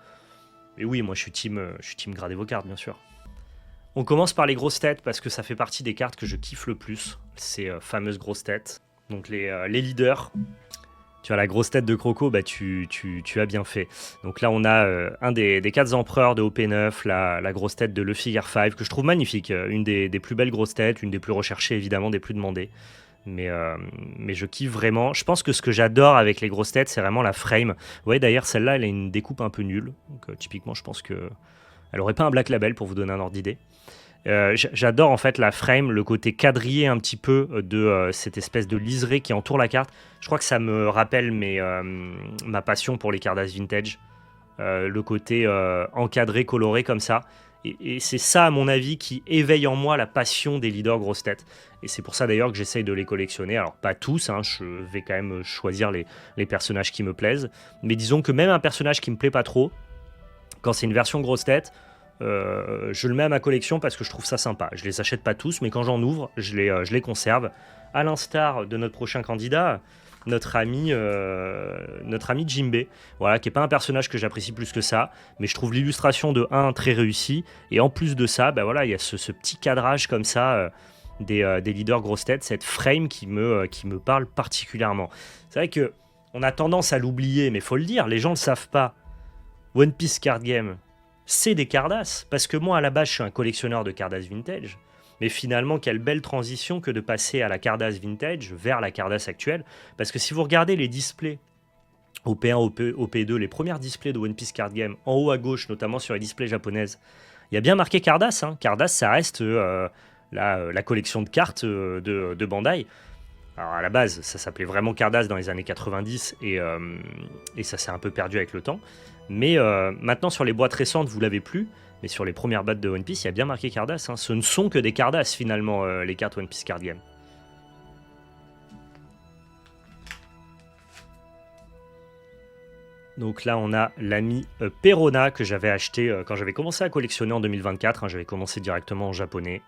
Et oui, moi, je suis team grader vos cartes, bien sûr. On commence par les grosses têtes, parce que ça fait partie des cartes que je kiffe le plus. Ces fameuses grosses têtes. Donc les leaders. Tu as la grosse tête de Croco, bah tu as bien fait. Donc là, on a un des 4 empereurs de OP9, la grosse tête de Luffy Gear 5, que je trouve magnifique. Une des plus belles grosses têtes, une des plus recherchées, évidemment, des plus demandées. Mais je kiffe vraiment. Je pense que ce que j'adore avec les grosses têtes, c'est vraiment la frame. Ouais, d'ailleurs, celle-là, elle a une découpe un peu nulle. Donc typiquement, je pense que elle aurait pas un Black Label, pour vous donner un ordre d'idée. J'adore en fait la frame, le côté quadrillé un petit peu de cette espèce de liseré qui entoure la carte. Je crois que ça me rappelle ma passion pour les cartes As Vintage. le côté encadré, coloré comme ça. Et c'est ça, à mon avis, qui éveille en moi la passion des leaders grosses têtes. Et c'est pour ça d'ailleurs que j'essaye de les collectionner. Alors pas tous, hein, je vais quand même choisir les personnages qui me plaisent. Mais disons que même un personnage qui me plaît pas trop, quand c'est une version grosse tête, je le mets à ma collection parce que je trouve ça sympa. Je les achète pas tous, mais quand j'en ouvre, je les conserve. À l'instar de notre prochain candidat, notre ami Jinbei, voilà, qui n'est pas un personnage que j'apprécie plus que ça, mais je trouve l'illustration de 1 très réussie, et en plus de ça, bah voilà, il y a ce petit cadrage comme ça des leaders grosses têtes, cette frame qui me parle particulièrement. C'est vrai que on a tendance à l'oublier, mais faut le dire, les gens ne le savent pas. One Piece Card Game, c'est des Cardass, parce que moi à la base je suis un collectionneur de Cardass Vintage. Mais finalement, quelle belle transition que de passer à la Cardass Vintage vers la Cardass actuelle. Parce que si vous regardez les displays OP1, OP2, les premières displays de One Piece Card Game, en haut à gauche, notamment sur les displays japonaises, il y a bien marqué Cardass. Hein. Cardass, ça reste la collection de cartes de Bandai. Alors à la base, ça s'appelait vraiment Cardass dans les années 90 et ça s'est un peu perdu avec le temps. Mais maintenant, sur les boîtes récentes, vous l'avez plus. Mais sur les premières boîtes de One Piece, il y a bien marqué Cardass. Hein. Ce ne sont que des Cardass, finalement, les cartes One Piece Card Game. Donc là, on a l'ami Perona que j'avais acheté quand j'avais commencé à collectionner en 2024. Hein. J'avais commencé directement en japonais.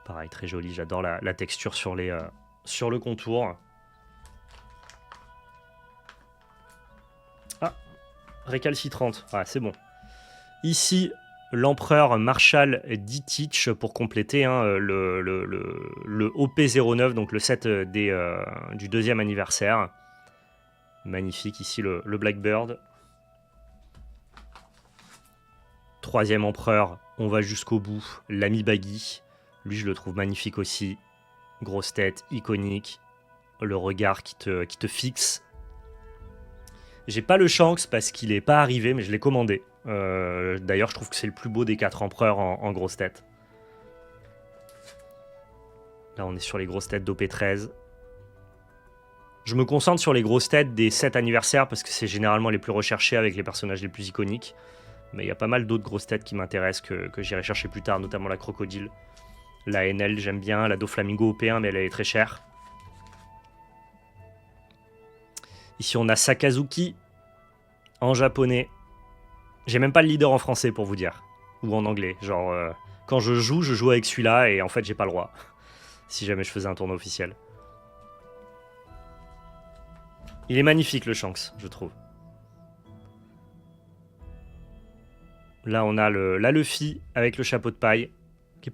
Pareil, très joli. J'adore la texture sur le contour. Ah, récalcitrante. Ah, c'est bon. Ici, l'empereur Marshal Ditich pour compléter hein, le OP09, donc le set du 2e anniversaire. Magnifique, ici le Blackbird. 3e empereur, on va jusqu'au bout. L'ami Baggy, lui je le trouve magnifique aussi. Grosse tête, iconique. Le regard qui te fixe. J'ai pas le Shanks parce qu'il n'est pas arrivé, mais je l'ai commandé. D'ailleurs, je trouve que c'est le plus beau des 4 empereurs en grosse tête. Là, on est sur les grosses têtes d'OP13. Je me concentre sur les grosses têtes des 7 anniversaires parce que c'est généralement les plus recherchés avec les personnages les plus iconiques. Mais il y a pas mal d'autres grosses têtes qui m'intéressent que j'irai chercher plus tard, notamment la Crocodile. La NL, j'aime bien. La Doflamingo OP1, mais elle est très chère. Ici, on a Sakazuki en japonais. J'ai même pas le leader en français pour vous dire. Ou en anglais. Genre, quand je joue avec celui-là et en fait, j'ai pas le droit. Si jamais je faisais un tournoi officiel. Il est magnifique, le Shanks, je trouve. Là, on a la Luffy avec le chapeau de paille. Qui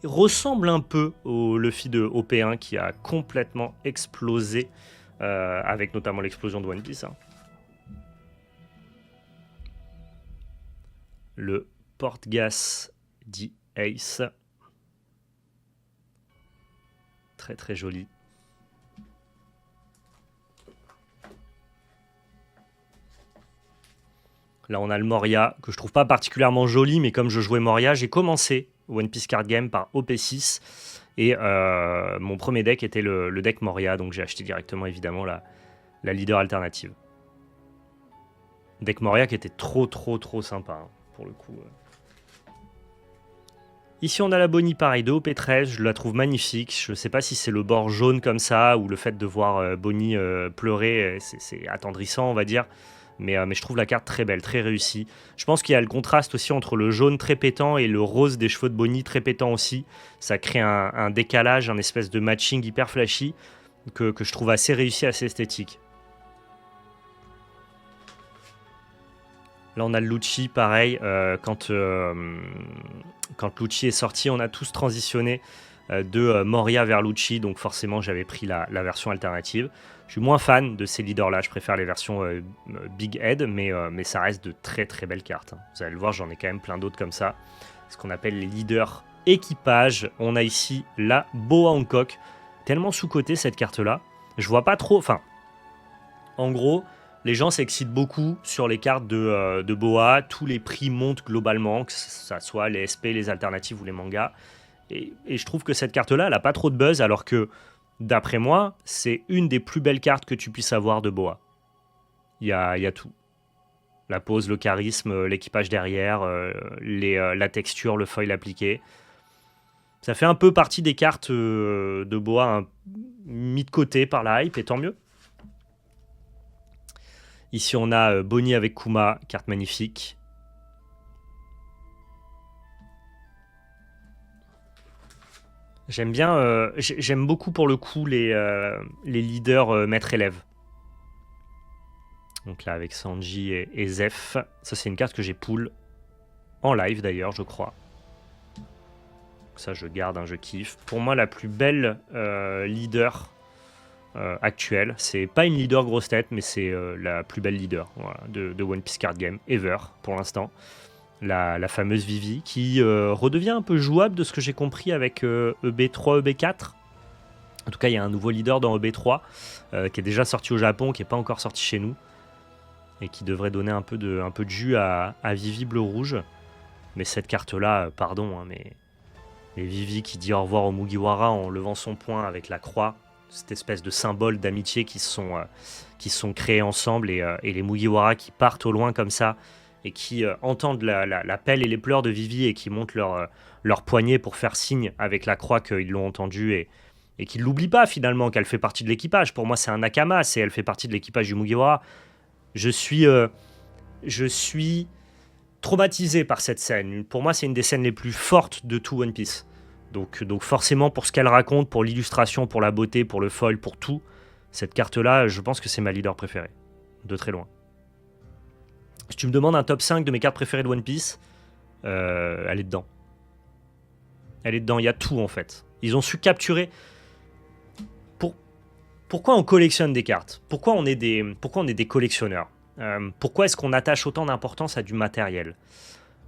ressemble un peu au Luffy de OP1 qui a complètement explosé. Avec notamment l'explosion de One Piece. Hein. Le porte-gas dit Ace. Très très joli. Là on a le Moria que je trouve pas particulièrement joli, mais comme je jouais Moria, j'ai commencé One Piece Card Game par OP6 et mon premier deck était le deck Moria, donc j'ai acheté directement évidemment la leader alternative. Deck Moria qui était trop sympa hein, pour le coup. Ici on a la Bonnie pareil de OP13, je la trouve magnifique. Je sais pas si c'est le bord jaune comme ça ou le fait de voir Bonnie pleurer, c'est attendrissant on va dire. Mais je trouve la carte très belle, très réussie. Je pense qu'il y a le contraste aussi entre le jaune très pétant et le rose des cheveux de Bonnie très pétant aussi. Ça crée un décalage, un espèce de matching hyper flashy que je trouve assez réussi, assez esthétique. Là, on a le Lucci, pareil. Quand Lucci est sorti, on a tous transitionné de Moria vers Lucci. Donc forcément, j'avais pris la version alternative. Je suis moins fan de ces leaders-là. Je préfère les versions Big Head, mais ça reste de très très belles cartes. Hein. Vous allez le voir, j'en ai quand même plein d'autres comme ça. Ce qu'on appelle les leaders équipage. On a ici la Boa Hancock. Tellement sous-cotée cette carte-là. Je vois pas trop... Enfin, en gros... Les gens s'excitent beaucoup sur les cartes de Boa. Tous les prix montent globalement, que ce soit les SP, les alternatives ou les mangas. Et je trouve que cette carte-là, elle n'a pas trop de buzz, alors que, d'après moi, c'est une des plus belles cartes que tu puisses avoir de Boa. Il y a tout. La pose, le charisme, l'équipage derrière, la texture, le foil appliqué. Ça fait un peu partie des cartes de bois mis de côté par la hype, et tant mieux. Ici, on a Bonnie avec Kuma, carte magnifique. J'aime bien, j'aime beaucoup pour le coup les leaders maître-élève. Donc là, avec Sanji et Zeph. Ça, c'est une carte que j'ai pull en live d'ailleurs, je crois. Ça, je garde, je kiffe. Pour moi, la plus belle leader actuelle, c'est pas une leader grosse tête, mais c'est la plus belle leader voilà, de One Piece Card Game ever pour l'instant. La fameuse Vivi, qui redevient un peu jouable de ce que j'ai compris avec EB3, EB4. En tout cas, il y a un nouveau leader dans EB3 qui est déjà sorti au Japon, qui n'est pas encore sorti chez nous, et qui devrait donner un peu de jus à Vivi bleu-rouge. Mais cette carte-là, pardon, mais Vivi qui dit au revoir au Mugiwara en levant son poing avec la croix, cette espèce de symbole d'amitié qui se sont créés ensemble, et les Mugiwara qui partent au loin comme ça, et qui entendent la pelle et les pleurs de Vivi, et qui montent leur poignet pour faire signe avec la croix qu'ils l'ont entendu, et qu'ils ne l'oublient pas finalement, qu'elle fait partie de l'équipage. Pour moi, c'est un Nakama, elle fait partie de l'équipage du Mugiwara. Je suis traumatisé par cette scène. Pour moi, c'est une des scènes les plus fortes de tout One Piece. Donc forcément, pour ce qu'elle raconte, pour l'illustration, pour la beauté, pour le foil, pour tout, cette carte-là, je pense que c'est ma leader préférée. De très loin. Si tu me demandes un top 5 de mes cartes préférées de One Piece, elle est dedans. Elle est dedans, il y a tout en fait. Ils ont su capturer... Pourquoi on collectionne des cartes ? Pourquoi on est des collectionneurs ? Pourquoi est-ce qu'on attache autant d'importance à du matériel ?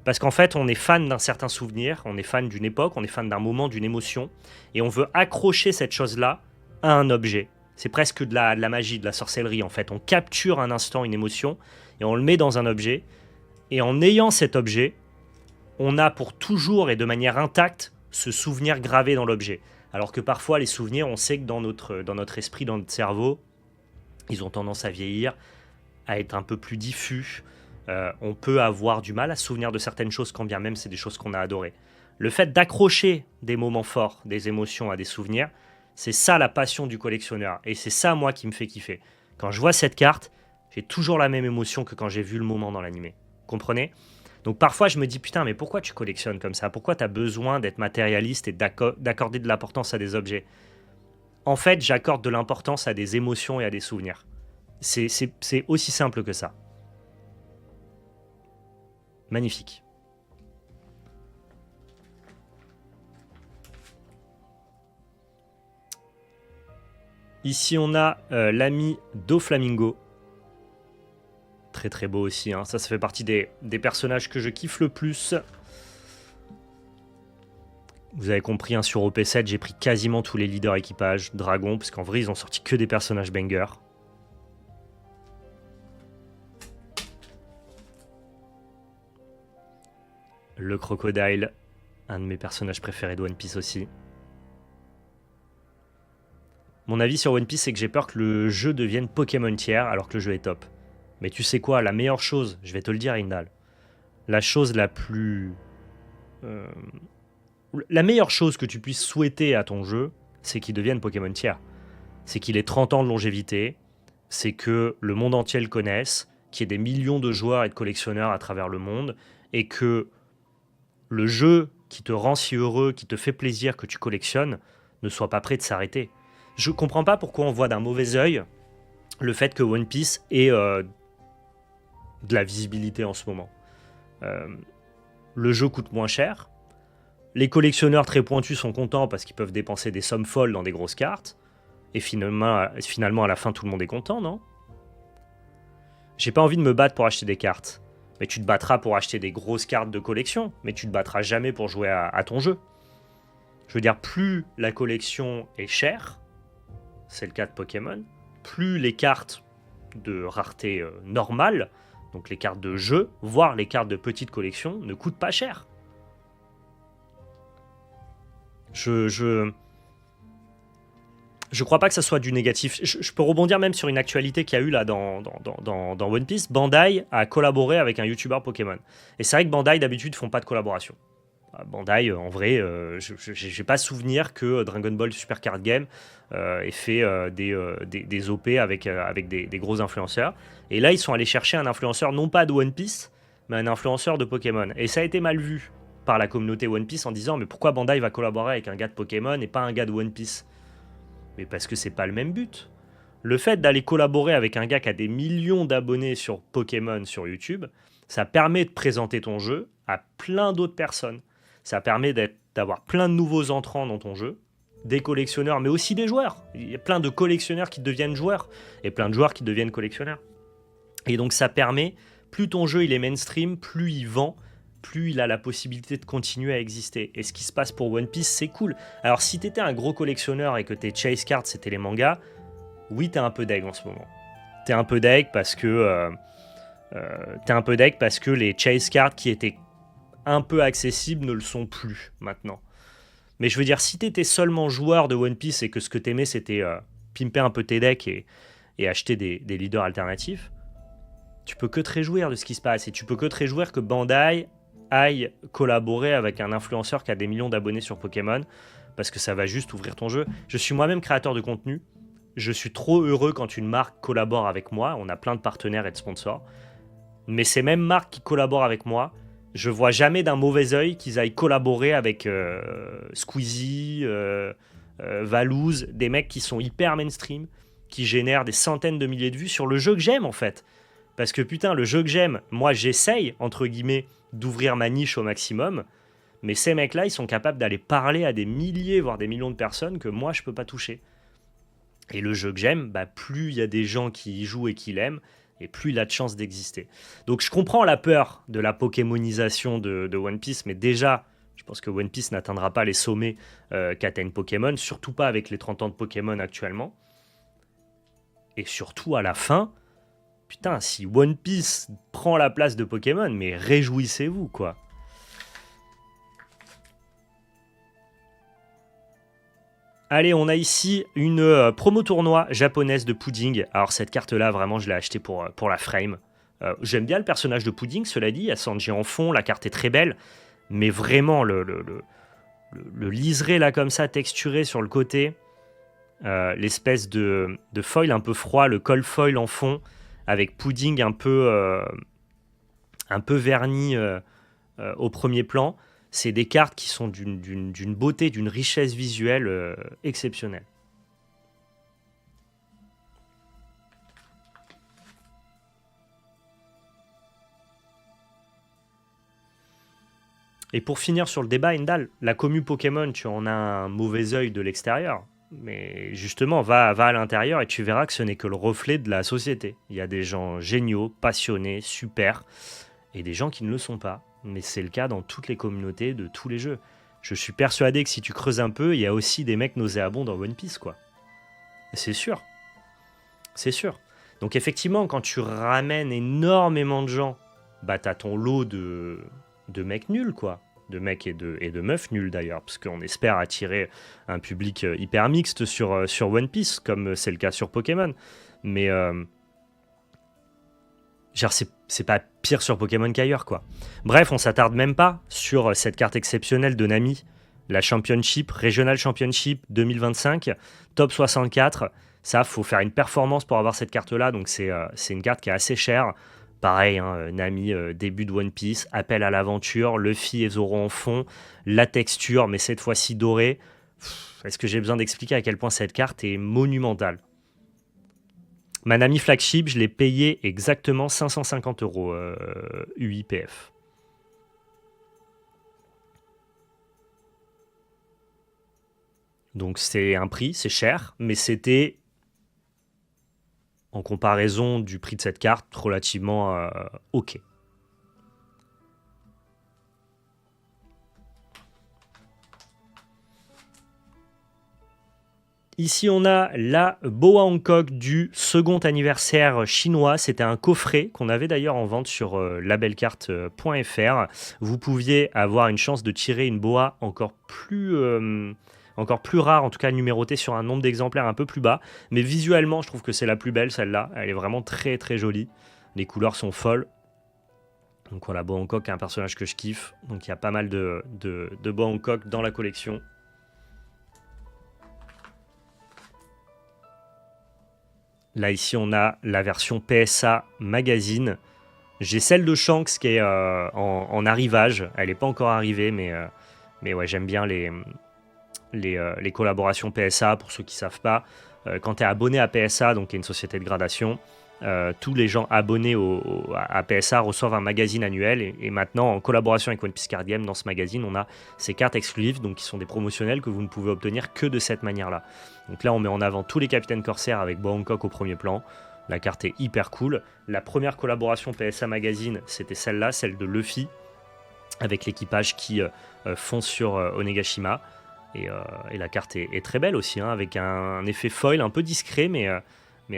Parce qu'en fait, on est fan d'un certain souvenir, on est fan d'une époque, on est fan d'un moment, d'une émotion, et on veut accrocher cette chose-là à un objet. C'est presque de la magie, de la sorcellerie en fait. On capture un instant, une émotion, et on le met dans un objet, et en ayant cet objet, on a pour toujours et de manière intacte ce souvenir gravé dans l'objet. Alors que parfois, les souvenirs, on sait que dans notre esprit, dans notre cerveau, ils ont tendance à vieillir, à être un peu plus diffus. On peut avoir du mal à se souvenir de certaines choses, quand bien même c'est des choses qu'on a adorées. Le fait d'accrocher des moments forts, des émotions à des souvenirs, c'est ça la passion du collectionneur. Et c'est ça, moi, qui me fait kiffer. Quand je vois cette carte, j'ai toujours la même émotion que quand j'ai vu le moment dans l'animé. Comprenez ? Donc parfois, je me dis, putain, mais pourquoi tu collectionnes comme ça ? Pourquoi tu as besoin d'être matérialiste et d'accorder de l'importance à des objets ? En fait, j'accorde de l'importance à des émotions et à des souvenirs. C'est aussi simple que ça. Magnifique. Ici, on a l'ami Doflamingo. Très très beau aussi. Hein. Ça fait partie des personnages que je kiffe le plus. Vous avez compris, hein, sur OP7, j'ai pris quasiment tous les leaders équipage Dragon, parce qu'en vrai, ils ont sorti que des personnages bangers. Le Crocodile, un de mes personnages préférés de One Piece aussi. Mon avis sur One Piece, c'est que j'ai peur que le jeu devienne Pokémon tiers, alors que le jeu est top. Mais tu sais quoi, la meilleure chose, je vais te le dire, Indal, la chose la plus... la meilleure chose que tu puisses souhaiter à ton jeu, c'est qu'il devienne Pokémon tiers. C'est qu'il ait 30 ans de longévité, c'est que le monde entier le connaisse, qu'il y ait des millions de joueurs et de collectionneurs à travers le monde, et que le jeu qui te rend si heureux, qui te fait plaisir, que tu collectionnes, ne soit pas prêt de s'arrêter. Je comprends pas pourquoi on voit d'un mauvais œil le fait que One Piece ait de la visibilité en ce moment. Le jeu coûte moins cher. Les collectionneurs très pointus sont contents parce qu'ils peuvent dépenser des sommes folles dans des grosses cartes. Et finalement, à la fin, tout le monde est content, non ? J'ai pas envie de me battre pour acheter des cartes. Mais tu te battras pour acheter des grosses cartes de collection. Mais tu te battras jamais pour jouer à ton jeu. Je veux dire, plus la collection est chère, c'est le cas de Pokémon, plus les cartes de rareté normale, donc les cartes de jeu, voire les cartes de petite collection, ne coûtent pas cher. Je crois pas que ça soit du négatif. Je peux rebondir même sur une actualité qu'il y a eu là dans One Piece. Bandai a collaboré avec un youtubeur Pokémon. Et c'est vrai que Bandai d'habitude font pas de collaboration. Bandai, en vrai, je n'ai pas souvenir que Dragon Ball Super Card Game ait fait des OP avec des gros influenceurs. Et là, ils sont allés chercher un influenceur non pas de One Piece, mais un influenceur de Pokémon. Et ça a été mal vu par la communauté One Piece en disant mais pourquoi Bandai va collaborer avec un gars de Pokémon et pas un gars de One Piece? Mais parce que c'est pas le même but. Le fait d'aller collaborer avec un gars qui a des millions d'abonnés sur Pokémon sur YouTube, ça permet de présenter ton jeu à plein d'autres personnes. Ça permet d'avoir plein de nouveaux entrants dans ton jeu, des collectionneurs, mais aussi des joueurs. Il y a plein de collectionneurs qui deviennent joueurs et plein de joueurs qui deviennent collectionneurs. Et donc ça permet, plus ton jeu il est mainstream, plus il vend, plus il a la possibilité de continuer à exister. Et ce qui se passe pour One Piece, c'est cool. Alors si t'étais un gros collectionneur et que tes chase cards c'était les mangas, oui t'es un peu deg en ce moment. T'es un peu deg parce que les chase cards qui étaient un peu accessibles ne le sont plus maintenant. Mais je veux dire, si t'étais seulement joueur de One Piece et que ce que t'aimais c'était pimper un peu tes decks et acheter des leaders alternatifs, tu peux que te réjouir de ce qui se passe et tu peux que te réjouir que Bandai aille collaborer avec un influenceur qui a des millions d'abonnés sur Pokémon parce que ça va juste ouvrir ton jeu. Je suis moi-même créateur de contenu. Je suis trop heureux quand une marque collabore avec moi. On a plein de partenaires et de sponsors. Mais ces mêmes marques qui collaborent avec moi, je vois jamais d'un mauvais œil qu'ils aillent collaborer avec Squeezie, Valouz, des mecs qui sont hyper mainstream, qui génèrent des centaines de milliers de vues sur le jeu que j'aime en fait. Parce que putain, le jeu que j'aime, moi j'essaye, entre guillemets, d'ouvrir ma niche au maximum, mais ces mecs-là, ils sont capables d'aller parler à des milliers, voire des millions de personnes que moi je peux pas toucher. Et le jeu que j'aime, bah, plus il y a des gens qui y jouent et qui l'aiment, et plus il a de chances d'exister. Donc je comprends la peur de la pokémonisation de One Piece, mais déjà, je pense que One Piece n'atteindra pas les sommets qu'atteignent Pokémon, surtout pas avec les 30 ans de Pokémon actuellement. Et surtout à la fin, putain, si One Piece prend la place de Pokémon, mais réjouissez-vous, quoi. Allez, on a ici une promo tournoi japonaise de Pudding. Alors cette carte-là, vraiment, je l'ai achetée pour la frame. J'aime bien le personnage de Pudding, cela dit. Il y a Sanji en fond, la carte est très belle. Mais vraiment, le liseré, là, comme ça, texturé sur le côté. L'espèce de foil un peu froid, le col foil en fond, avec Pudding un peu verni au premier plan. C'est des cartes qui sont d'une beauté, d'une richesse visuelle exceptionnelle. Et pour finir sur le débat, Endal, la commu Pokémon, tu en as un mauvais œil de l'extérieur. Mais justement, va à l'intérieur et tu verras que ce n'est que le reflet de la société. Il y a des gens géniaux, passionnés, super, et des gens qui ne le sont pas. Mais c'est le cas dans toutes les communautés de tous les jeux. Je suis persuadé que si tu creuses un peu, il y a aussi des mecs nauséabonds dans One Piece, quoi. C'est sûr. C'est sûr. Donc effectivement, quand tu ramènes énormément de gens, bah t'as ton lot de mecs nuls, quoi. De mecs et de meufs nuls, d'ailleurs, parce qu'on espère attirer un public hyper mixte sur One Piece, comme c'est le cas sur Pokémon. Mais... genre, c'est pas pire sur Pokémon qu'ailleurs, quoi. Bref, on s'attarde même pas sur cette carte exceptionnelle de Nami, la Championship, Regional Championship 2025, Top 64. Ça, faut faire une performance pour avoir cette carte-là, donc c'est une carte qui est assez chère. Pareil, hein, Nami, début de One Piece, appel à l'aventure, Luffy et Zoro en fond, la texture, mais cette fois-ci dorée. Est-ce que j'ai besoin d'expliquer à quel point cette carte est monumentale ? Ma Nami flagship, je l'ai payé exactement 550 € UIPF. Donc c'est un prix, c'est cher, mais c'était, en comparaison du prix de cette carte, relativement ok. Ici, on a la Boa Hancock du second anniversaire chinois. C'était un coffret qu'on avait d'ailleurs en vente sur labelcarte.fr. Vous pouviez avoir une chance de tirer une boa encore plus encore plus rare, en tout cas numérotée sur un nombre d'exemplaires un peu plus bas. Mais visuellement, je trouve que c'est la plus belle, celle-là. Elle est vraiment très très jolie. Les couleurs sont folles. Donc voilà, Boa Hancock est un personnage que je kiffe. Donc il y a pas mal de Boa Hancock dans la collection. Là, ici, on a la version PSA Magazine. J'ai celle de Shanks qui est en arrivage. Elle n'est pas encore arrivée, mais ouais, j'aime bien les collaborations PSA. Pour ceux qui ne savent pas, quand tu es abonné à PSA, donc qui est une société de gradation, tous les gens abonnés à PSA reçoivent un magazine annuel. Et maintenant, en collaboration avec One Piece Card Game, dans ce magazine, on a ces cartes exclusives, donc qui sont des promotionnels que vous ne pouvez obtenir que de cette manière-là. Donc là, on met en avant tous les capitaines corsaires avec Boa Hancock au premier plan. La carte est hyper cool. La première collaboration PSA Magazine, c'était celle-là, celle de Luffy, avec l'équipage qui fonce sur Onegashima. Et la carte est très belle aussi, hein, avec un effet foil un peu discret, mais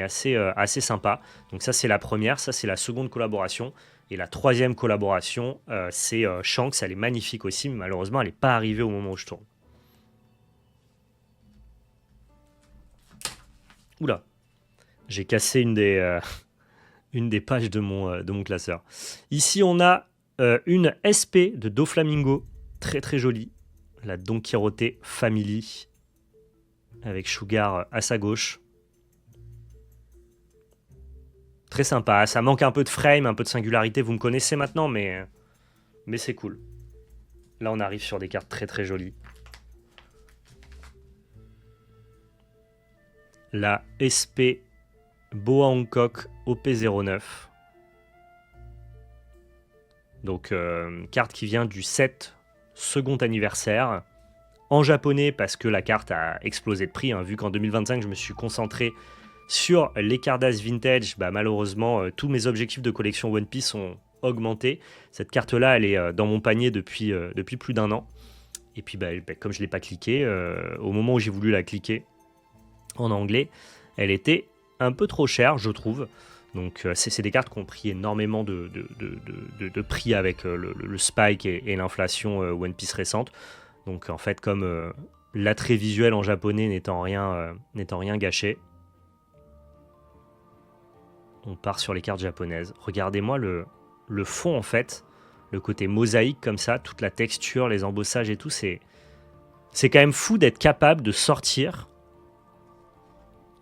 assez sympa. Donc ça, c'est la première. Ça, c'est la seconde collaboration. Et la troisième collaboration, c'est Shanks. Elle est magnifique aussi, mais malheureusement, elle n'est pas arrivée au moment où je tourne. Oula, j'ai cassé une des pages de mon classeur. Ici, on a une SP de Doflamingo, très très jolie. La Don Quirote Family, avec Sugar à sa gauche. Très sympa, ça manque un peu de frame, un peu de singularité, vous me connaissez maintenant, mais c'est cool. Là, on arrive sur des cartes très très jolies. La SP Boa Hancock OP09. Donc, carte qui vient du 7 second anniversaire. En japonais, parce que la carte a explosé de prix. Hein, vu qu'en 2025, je me suis concentré sur les Cardass Vintage, malheureusement, tous mes objectifs de collection One Piece ont augmenté. Cette carte-là, elle est dans mon panier depuis plus d'1 an. Et puis, comme je ne l'ai pas cliqué, au moment où j'ai voulu la cliquer en anglais, elle était un peu trop chère, je trouve. Donc, c'est des cartes qui ont pris énormément de prix avec le spike et l'inflation One Piece récente. Donc, en fait, comme l'attrait visuel en japonais n'étant rien gâché, on part sur les cartes japonaises. Regardez-moi le fond, en fait, le côté mosaïque comme ça, toute la texture, les embossages et tout, c'est quand même fou d'être capable de sortir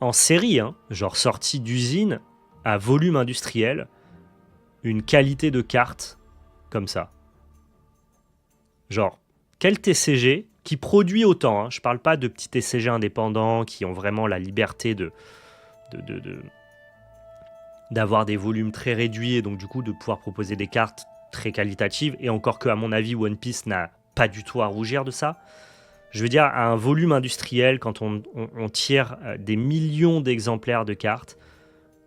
en série, hein, genre sortie d'usine à volume industriel, une qualité de carte comme ça. Genre, quel TCG qui produit autant, hein, je parle pas de petits TCG indépendants qui ont vraiment la liberté d'avoir des volumes très réduits et donc du coup de pouvoir proposer des cartes très qualitatives, et encore que à mon avis One Piece n'a pas du tout à rougir de ça. Je veux dire, à un volume industriel, quand on tire des millions d'exemplaires de cartes,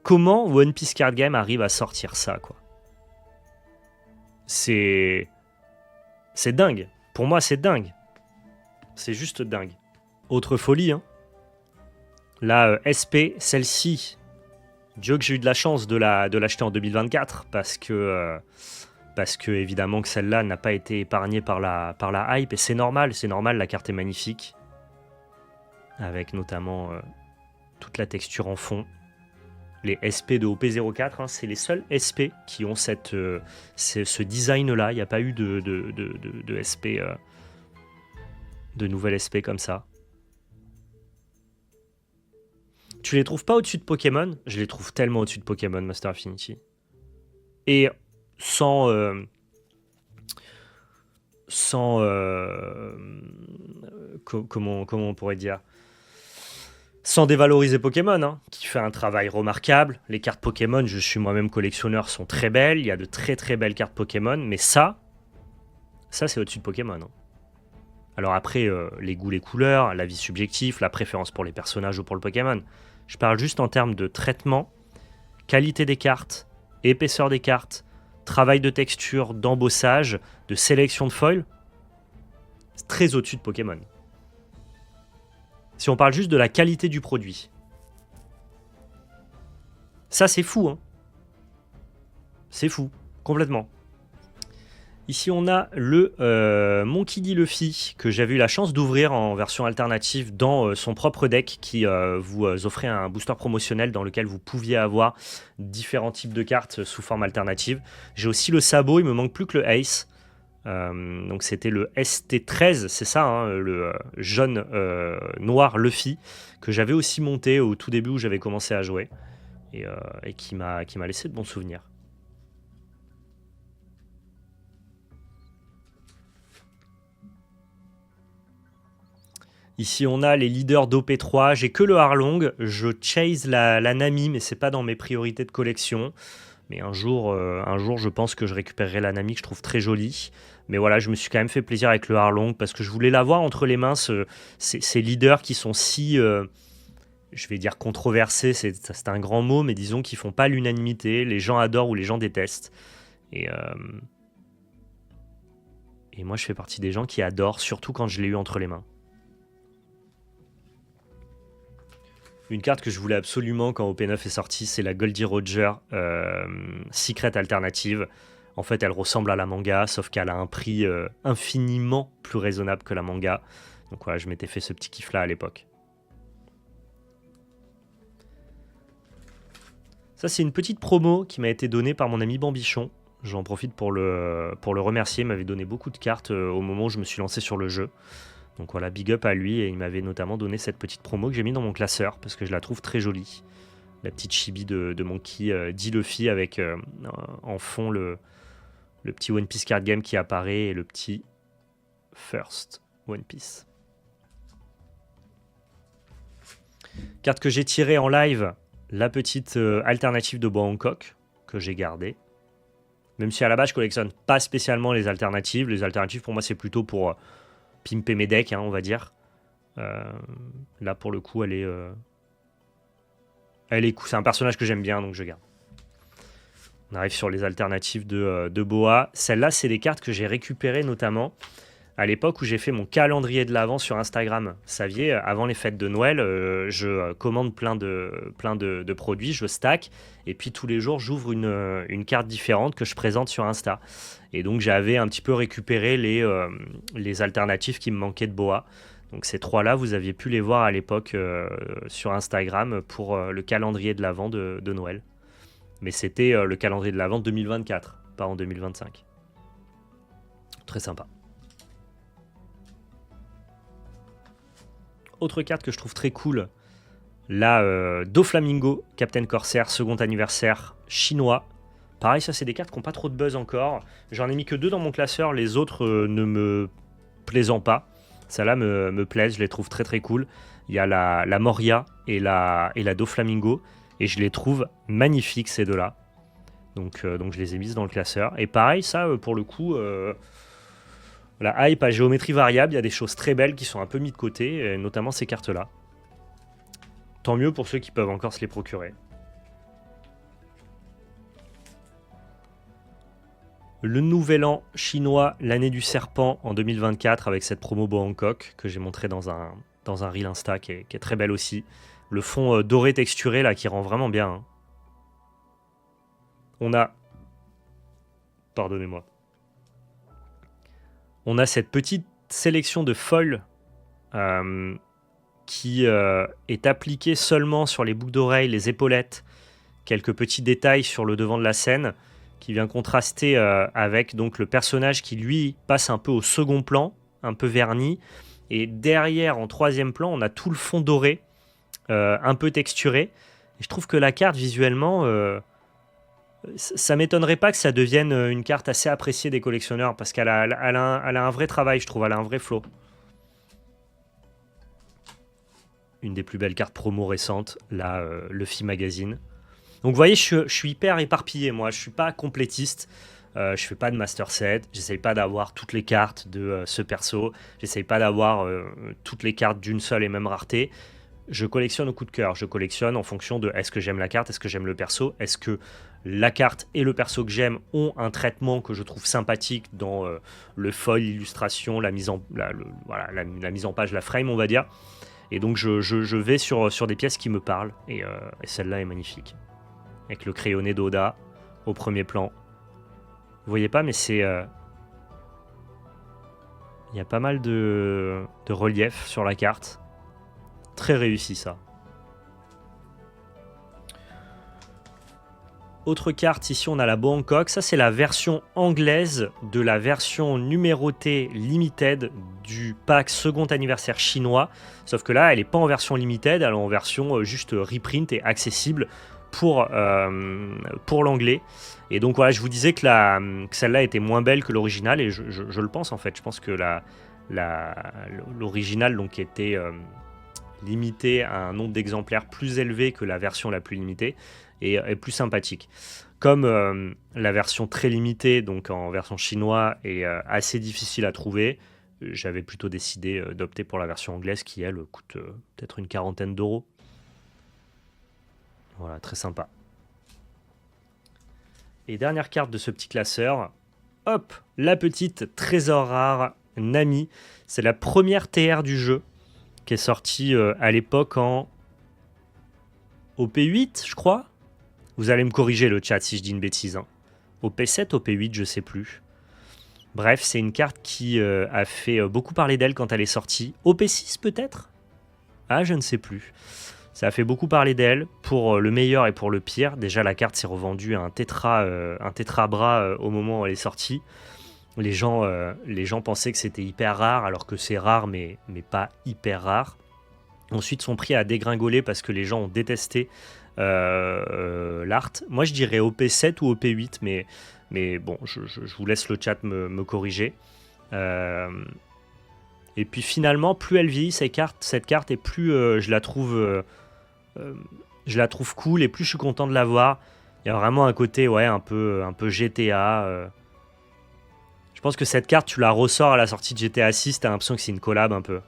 comment One Piece Card Game arrive à sortir ça, quoi? C'est dingue. Pour moi, c'est dingue. C'est juste dingue. Autre folie, hein. La SP, celle-ci, Dieu que j'ai eu de la chance de l'acheter en 2024, parce que évidemment que celle-là n'a pas été épargnée par la hype, et c'est normal, la carte est magnifique, avec notamment toute la texture en fond. Les SP de OP04, hein, c'est les seuls SP qui ont ce design-là. Il n'y a pas eu de SP, de nouvelles SP comme ça. Tu les trouves pas au-dessus de Pokémon? Je les trouve tellement au-dessus de Pokémon Master Affinity. Et sans comment on pourrait dire, sans dévaloriser Pokémon, hein, qui fait un travail remarquable. Les cartes Pokémon, je suis moi-même collectionneur, sont très belles. Il y a de très très belles cartes Pokémon, mais ça c'est au-dessus de Pokémon, hein. Alors après, les goûts, les couleurs, l'avis subjectif, la préférence pour les personnages ou pour le Pokémon. Je parle juste en termes de traitement, qualité des cartes, épaisseur des cartes, travail de texture, d'embossage, de sélection de foil. C'est très au-dessus de Pokémon. Si on parle juste de la qualité du produit. Ça, c'est fou, hein. C'est fou, complètement. Ici, on a le Monkey D. Luffy que j'avais eu la chance d'ouvrir en version alternative dans son propre deck qui vous offrait un booster promotionnel dans lequel vous pouviez avoir différents types de cartes sous forme alternative. J'ai aussi le sabot, il me manque plus que le Ace. Donc c'était le ST13, c'est ça, hein, le jaune noir Luffy que j'avais aussi monté au tout début où j'avais commencé à jouer et qui m'a laissé de bons souvenirs. Ici, on a les leaders d'OP3. J'ai que le Harlong. Je chase la Nami, mais c'est pas dans mes priorités de collection. Mais un jour, je pense que je récupérerai la Nami que je trouve très jolie. Mais voilà, je me suis quand même fait plaisir avec le Harlong parce que je voulais l'avoir entre les mains, ces leaders qui sont si, je vais dire controversés, c'est un grand mot, mais disons qu'ils font pas l'unanimité. Les gens adorent ou les gens détestent. Et, euh, et moi, je fais partie des gens qui adorent, surtout quand je l'ai eu entre les mains. Une carte que je voulais absolument quand OP9 est sorti, c'est la Goldie Roger Secret Alternative. En fait, elle ressemble à la manga, sauf qu'elle a un prix infiniment plus raisonnable que la manga. Donc voilà, je m'étais fait ce petit kiff-là à l'époque. Ça, c'est une petite promo qui m'a été donnée par mon ami Bambichon. J'en profite pour le remercier. Il m'avait donné beaucoup de cartes au moment où je me suis lancé sur le jeu. Donc voilà, big up à lui, et il m'avait notamment donné cette petite promo que j'ai mis dans mon classeur parce que je la trouve très jolie. La petite chibi de Monkey D. Luffy avec en fond le petit One Piece card game qui apparaît et le petit First One Piece. Carte que j'ai tirée en live, la petite alternative de Bois Hancock que j'ai gardée. Même si à la base je collectionne pas spécialement les alternatives. Les alternatives pour moi c'est plutôt pour pimper mes decks, hein, on va dire. Là, pour le coup, elle est cool. C'est un personnage que j'aime bien, donc je garde. On arrive sur les alternatives de Boa. Celles-là, c'est des cartes que j'ai récupérées notamment à l'époque où j'ai fait mon calendrier de l'Avent sur Instagram. Vous saviez, avant les fêtes de Noël, je commande plein de produits, je stack, et puis tous les jours, j'ouvre une carte différente que je présente sur Insta. Et donc, j'avais un petit peu récupéré les alternatives qui me manquaient de Boa. Donc, ces trois-là, vous aviez pu les voir à l'époque sur Instagram pour le calendrier de l'Avent de Noël. Mais c'était le calendrier de l'Avent 2024, pas en 2025. Très sympa. Autre carte que je trouve très cool, la Doflamingo Captain Corsair, second anniversaire chinois. Pareil, ça c'est des cartes qui n'ont pas trop de buzz encore. J'en ai mis que 2 dans mon classeur, les autres ne me plaisant pas. Celles-là me plaisent, je les trouve très très cool. Il y a la Moria et la Doflamingo, et je les trouve magnifiques ces deux-là. Donc je les ai mises dans le classeur. Et pareil, ça pour le coup... la hype à géométrie variable, il y a des choses très belles qui sont un peu mises de côté, notamment ces cartes-là. Tant mieux pour ceux qui peuvent encore se les procurer. Le nouvel an chinois, l'année du serpent en 2024 avec cette promo Boa Hancock que j'ai montré dans un reel Insta qui est très belle aussi. Le fond doré texturé là qui rend vraiment bien. Hein. On a... Pardonnez-moi. On a cette petite sélection de foils qui est appliquée seulement sur les boucles d'oreilles, les épaulettes, quelques petits détails sur le devant de la scène, qui vient contraster avec donc, le personnage qui, lui, passe un peu au second plan, un peu verni. Et derrière, en troisième plan, on a tout le fond doré, un peu texturé. Et je trouve que la carte, visuellement... ça m'étonnerait pas que ça devienne une carte assez appréciée des collectionneurs parce qu'elle a un vrai travail, je trouve, elle a un vrai flow. Une des plus belles cartes promo récentes, la Luffy Magazine. Donc vous voyez, je suis hyper éparpillé, moi, je suis pas complétiste. Je fais pas de master set, j'essaye pas d'avoir toutes les cartes de ce perso, j'essaye pas d'avoir toutes les cartes d'une seule et même rareté. Je collectionne au coup de cœur, je collectionne en fonction de est-ce que j'aime la carte, est-ce que j'aime le perso, est-ce que la carte et le perso que j'aime ont un traitement que je trouve sympathique dans le foil, l'illustration, la mise en page, la frame on va dire. Et donc je vais sur des pièces qui me parlent et celle-là est magnifique. Avec le crayonné d'Oda au premier plan. Vous voyez pas mais c'est Il y a pas mal de relief sur la carte. Très réussi ça. Autre carte, ici on a la Bangkok. Ça c'est la version anglaise de la version numérotée limited du pack second anniversaire chinois. Sauf que là elle n'est pas en version limited, elle est en version juste reprint et accessible pour l'anglais. Et donc voilà, je vous disais que celle-là était moins belle que l'original et je le pense en fait. Je pense que l'original donc était limité à un nombre d'exemplaires plus élevé que la version la plus limitée et est plus sympathique. Comme la version très limitée, donc en version chinois, est assez difficile à trouver, j'avais plutôt décidé d'opter pour la version anglaise qui, elle, coûte peut-être une quarantaine d'euros. Voilà, très sympa. Et dernière carte de ce petit classeur, hop, la petite trésor rare Nami. C'est la première TR du jeu qui est sortie à l'époque en OP8, je crois. Vous allez me corriger le chat si je dis une bêtise. Hein. OP7, OP8, je sais plus. Bref, c'est une carte qui a fait beaucoup parler d'elle quand elle est sortie. OP6 peut-être? Ah, je ne sais plus. Ça a fait beaucoup parler d'elle pour le meilleur et pour le pire. Déjà, la carte s'est revendue à un tétra bras au moment où elle est sortie. Les gens pensaient que c'était hyper rare, alors que c'est rare, mais pas hyper rare. Ensuite, son prix a dégringolé parce que les gens ont détesté l'art. Moi, je dirais OP7 ou OP8, mais bon, je vous laisse le chat me corriger. Et puis finalement, plus elle vieillit, cette carte, et plus je la trouve cool, et plus je suis content de la voir. Il y a vraiment un côté un peu GTA. Je pense que cette carte, tu la ressors à la sortie de GTA 6, t'as l'impression que c'est une collab un peu.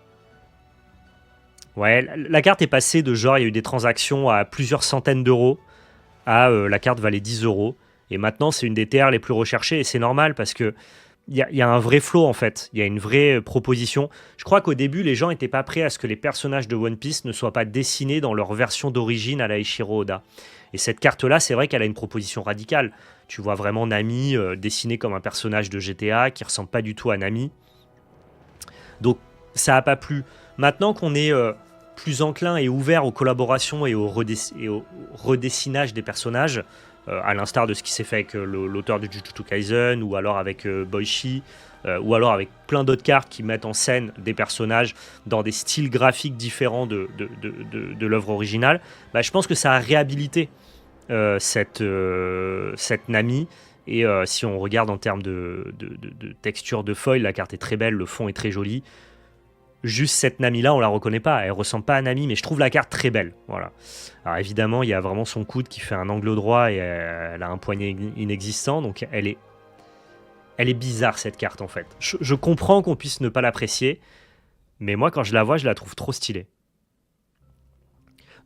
Ouais, la carte est passée de genre, il y a eu des transactions à plusieurs centaines d'euros, à la carte valait 10 euros. Et maintenant, c'est une des TR les plus recherchées, et c'est normal parce que il y a un vrai flow en fait, il y a une vraie proposition. Je crois qu'au début, les gens n'étaient pas prêts à ce que les personnages de One Piece ne soient pas dessinés dans leur version d'origine à la Eiichiro Oda. Et cette carte-là, c'est vrai qu'elle a une proposition radicale. Tu vois vraiment Nami dessiné comme un personnage de GTA qui ressemble pas du tout à Nami. Donc ça a pas plu. Maintenant qu'on est plus enclin et ouvert aux collaborations et au redessinage des personnages, à l'instar de ce qui s'est fait avec l'auteur de Jujutsu Kaisen, ou alors avec Boichi, ou alors avec plein d'autres cartes qui mettent en scène des personnages dans des styles graphiques différents de l'œuvre originale, bah, je pense que ça a réhabilité cette Nami. Et si on regarde en termes de texture de foil, la carte est très belle, le fond est très joli. Juste cette Nami-là, on la reconnaît pas. Elle ressemble pas à Nami, mais je trouve la carte très belle. Voilà. Alors évidemment, il y a vraiment son coude qui fait un angle droit et elle a un poignet inexistant. Donc elle est bizarre cette carte en fait. Je comprends qu'on puisse ne pas l'apprécier, mais moi quand je la vois, je la trouve trop stylée.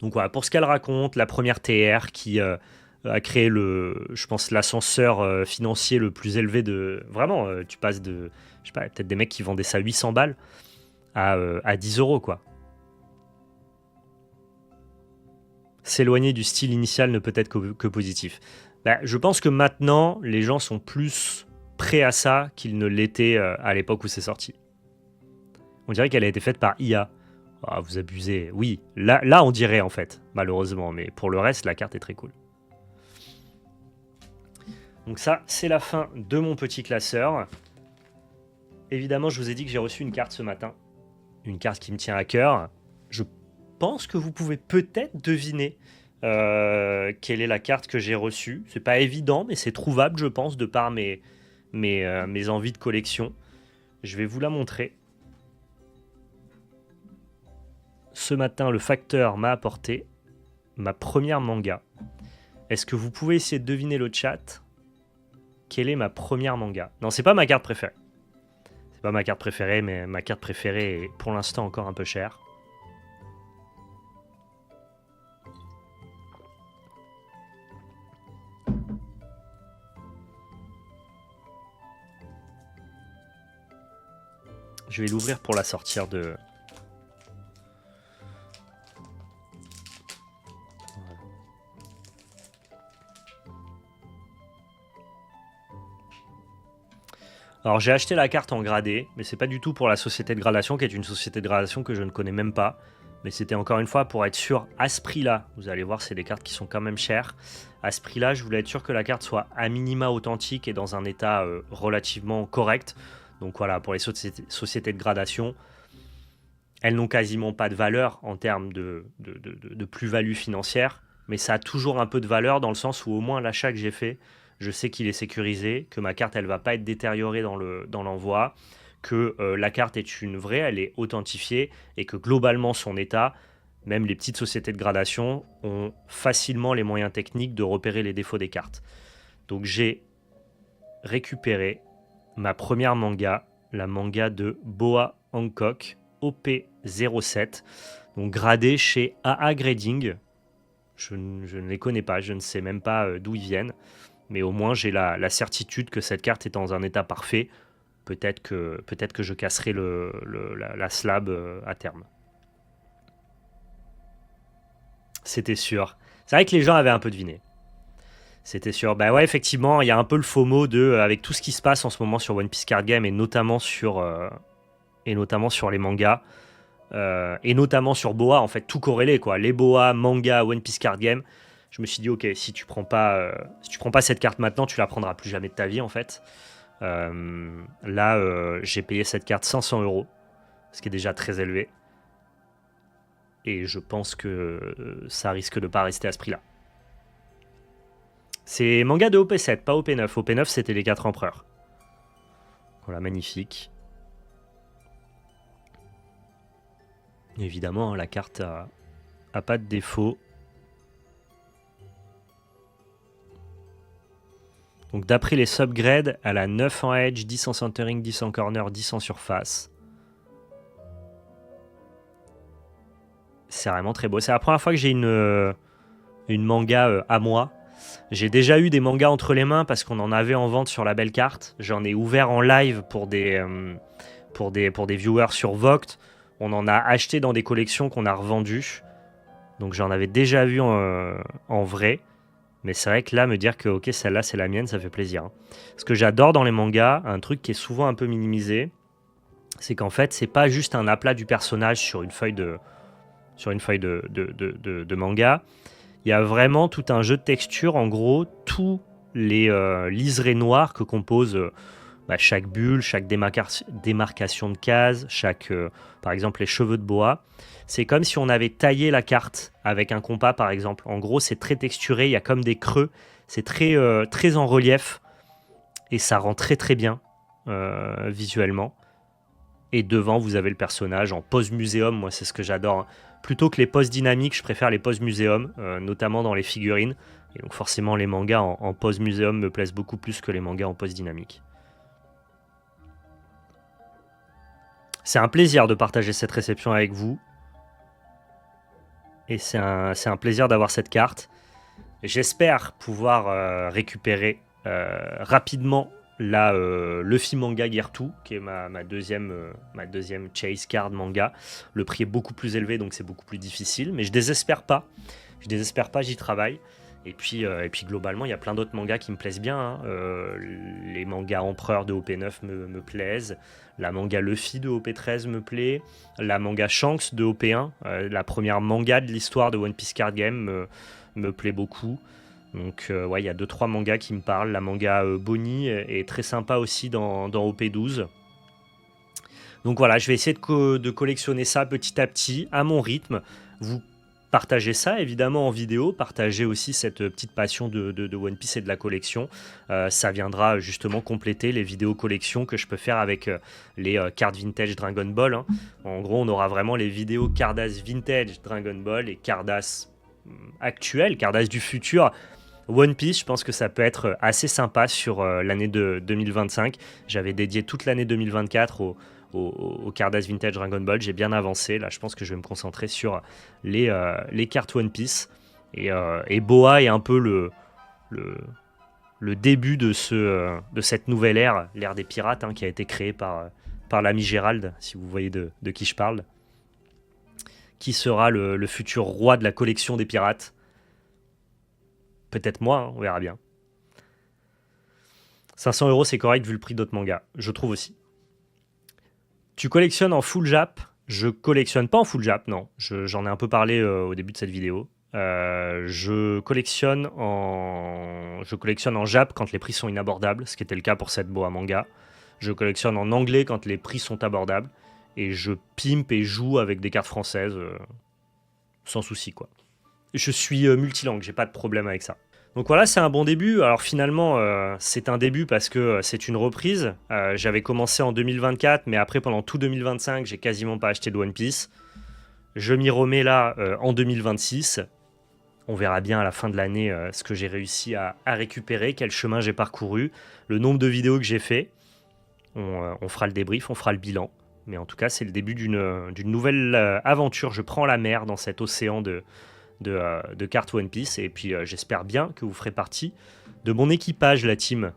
Donc voilà, pour ce qu'elle raconte, la première TR qui a créé je pense, l'ascenseur financier le plus élevé de... Vraiment, tu passes de... Je sais pas, peut-être des mecs qui vendaient ça 800 balles à 10 euros, quoi. S'éloigner du style initial ne peut être que positif. Bah, je pense que maintenant, les gens sont plus prêts à ça qu'ils ne l'étaient à l'époque où c'est sorti. On dirait qu'elle a été faite par IA. Ah, vous abusez. Oui, là on dirait en fait, malheureusement. Mais pour le reste, la carte est très cool. Donc ça, c'est la fin de mon petit classeur. Évidemment, je vous ai dit que j'ai reçu une carte ce matin. Une carte qui me tient à cœur. Je pense que vous pouvez peut-être deviner quelle est la carte que j'ai reçue. C'est pas évident, mais c'est trouvable, je pense, de par mes envies de collection. Je vais vous la montrer. Ce matin, le facteur m'a apporté ma première manga. Est-ce que vous pouvez essayer de deviner le chat? Quelle est ma première manga? Non, c'est pas ma carte préférée. C'est pas ma carte préférée, mais ma carte préférée est pour l'instant encore un peu chère. Je vais l'ouvrir pour la sortir de... Alors j'ai acheté la carte en gradé, mais c'est pas du tout pour la société de gradation, qui est une société de gradation que je ne connais même pas. Mais c'était encore une fois pour être sûr, à ce prix-là, vous allez voir, c'est des cartes qui sont quand même chères. À ce prix-là, je voulais être sûr que la carte soit à minima authentique et dans un état relativement correct. Donc voilà, pour les sociétés de gradation, elles n'ont quasiment pas de valeur en termes de plus-value financière, mais ça a toujours un peu de valeur dans le sens où au moins l'achat que j'ai fait, je sais qu'il est sécurisé, que ma carte elle va pas être détériorée dans l'envoi, que la carte est une vraie, elle est authentifiée et que globalement son état, même les petites sociétés de gradation ont facilement les moyens techniques de repérer les défauts des cartes. Donc j'ai récupéré ma première manga, la manga de Boa Hancock, OP07, donc gradé chez AA Grading. Je ne les connais pas, je ne sais même pas d'où ils viennent, mais au moins j'ai la certitude que cette carte est dans un état parfait. Peut-être que je casserai la slab à terme. C'était sûr. C'est vrai que les gens avaient un peu deviné. C'était sûr. Bah ouais, effectivement, il y a un peu le FOMO avec tout ce qui se passe en ce moment sur One Piece Card Game et notamment sur les mangas. Et notamment sur Boa, en fait, tout corrélé, quoi. Les Boa, manga, One Piece Card Game. Je me suis dit, ok, si tu prends pas cette carte maintenant, tu la prendras plus jamais de ta vie, en fait. Là, j'ai payé cette carte 500 €, ce qui est déjà très élevé. Et je pense que ça risque de pas rester à ce prix-là. C'est manga de OP7, pas OP9. OP9, c'était les 4 empereurs. Voilà, magnifique. Évidemment, la carte a pas de défaut. Donc d'après les subgrades, elle a 9 en edge, 10 en centering, 10 en corner, 10 en surface. C'est vraiment très beau. C'est la première fois que j'ai une manga à moi. J'ai déjà eu des mangas entre les mains parce qu'on en avait en vente sur la belle carte. J'en ai ouvert en live pour des viewers sur Voct. On en a acheté dans des collections qu'on a revendues. Donc j'en avais déjà vu en vrai. Mais c'est vrai que là, me dire que ok, celle-là c'est la mienne, ça fait plaisir. Hein. Ce que j'adore dans les mangas, un truc qui est souvent un peu minimisé, c'est qu'en fait, c'est pas juste un aplat du personnage sur une feuille de manga. Il y a vraiment tout un jeu de texture. En gros, tous les liserés noirs que compose chaque bulle, chaque démarcation de case, par exemple les cheveux de boa. C'est comme si on avait taillé la carte avec un compas, par exemple. En gros, c'est très texturé, il y a comme des creux. C'est très en relief et ça rend très très bien visuellement. Et devant, vous avez le personnage en pose muséum. Moi, c'est ce que j'adore. Hein. Plutôt que les poses dynamiques, je préfère les poses muséum, notamment dans les figurines. Et donc forcément, les mangas en pose muséum me plaisent beaucoup plus que les mangas en pose dynamique. C'est un plaisir de partager cette réception avec vous. Et c'est un plaisir d'avoir cette carte. J'espère pouvoir récupérer rapidement la Luffy Manga Gear 2, qui est ma deuxième chase card manga. Le prix est beaucoup plus élevé, donc c'est beaucoup plus difficile. Mais je désespère pas. J'y travaille. Et puis globalement, il y a plein d'autres mangas qui me plaisent bien. Hein. Les mangas Empereur de OP9 me plaisent. La manga Luffy de OP13 me plaît. La manga Shanks de OP1, la première manga de l'histoire de One Piece Card Game, me plaît beaucoup. Donc ouais, il y a 2-3 mangas qui me parlent. La manga Bonnie est très sympa aussi dans OP12. Donc voilà, je vais essayer de collectionner ça petit à petit, à mon rythme. Vous partagez ça évidemment en vidéo, partagez aussi cette petite passion de One Piece et de la collection. Ça viendra justement compléter les vidéos collection que je peux faire avec les cartes vintage Dragon Ball. Hein. En gros, on aura vraiment les vidéos Cardass vintage Dragon Ball et Cardass actuel, Cardass du futur. One Piece, je pense que ça peut être assez sympa sur l'année de 2025. J'avais dédié toute l'année 2024 au Cardass Vintage Dragon Ball. J'ai bien avancé. Là, je pense que je vais me concentrer sur les cartes One Piece. Et Boa est un peu le début de cette nouvelle ère, l'ère des pirates, hein, qui a été créée par l'ami Gérald, si vous voyez de qui je parle. Qui sera le futur roi de la collection des pirates? Peut-être moi, hein, on verra bien. 500 €, c'est correct vu le prix d'autres mangas, je trouve aussi. Tu collectionnes en full Jap? Je collectionne pas en full Jap, non. J'en ai un peu parlé au début de cette vidéo. Je collectionne en Jap quand les prix sont inabordables, ce qui était le cas pour cette boa manga. Je collectionne en anglais quand les prix sont abordables. Et je pimpe et joue avec des cartes françaises sans souci, quoi. Je suis multilangue, j'ai pas de problème avec ça. Donc voilà, c'est un bon début. Alors finalement, c'est un début parce que c'est une reprise. J'avais commencé en 2024, mais après, pendant tout 2025, j'ai quasiment pas acheté de One Piece. Je m'y remets là en 2026. On verra bien à la fin de l'année ce que j'ai réussi à récupérer, quel chemin j'ai parcouru, le nombre de vidéos que j'ai fait. On fera le débrief, on fera le bilan. Mais en tout cas, c'est le début d'une nouvelle aventure. Je prends la mer dans cet océan de cartes One Piece. Et puis, j'espère bien que vous ferez partie de mon équipage, la team.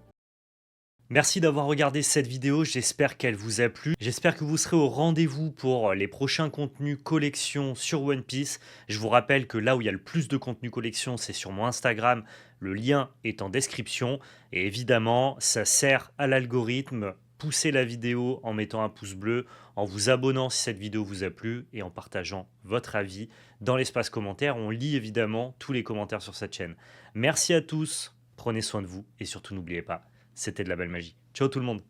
Merci d'avoir regardé cette vidéo, j'espère qu'elle vous a plu. J'espère que vous serez au rendez-vous pour les prochains contenus collection sur One Piece. Je vous rappelle que là où il y a le plus de contenu collection, c'est sur mon Instagram. Le lien est en description. Et évidemment, ça sert à l'algorithme. Poussez la vidéo en mettant un pouce bleu, en vous abonnant si cette vidéo vous a plu et en partageant votre avis dans l'espace commentaire. On lit évidemment tous les commentaires sur cette chaîne. Merci à tous, prenez soin de vous et surtout n'oubliez pas, c'était de la belle magie. Ciao tout le monde!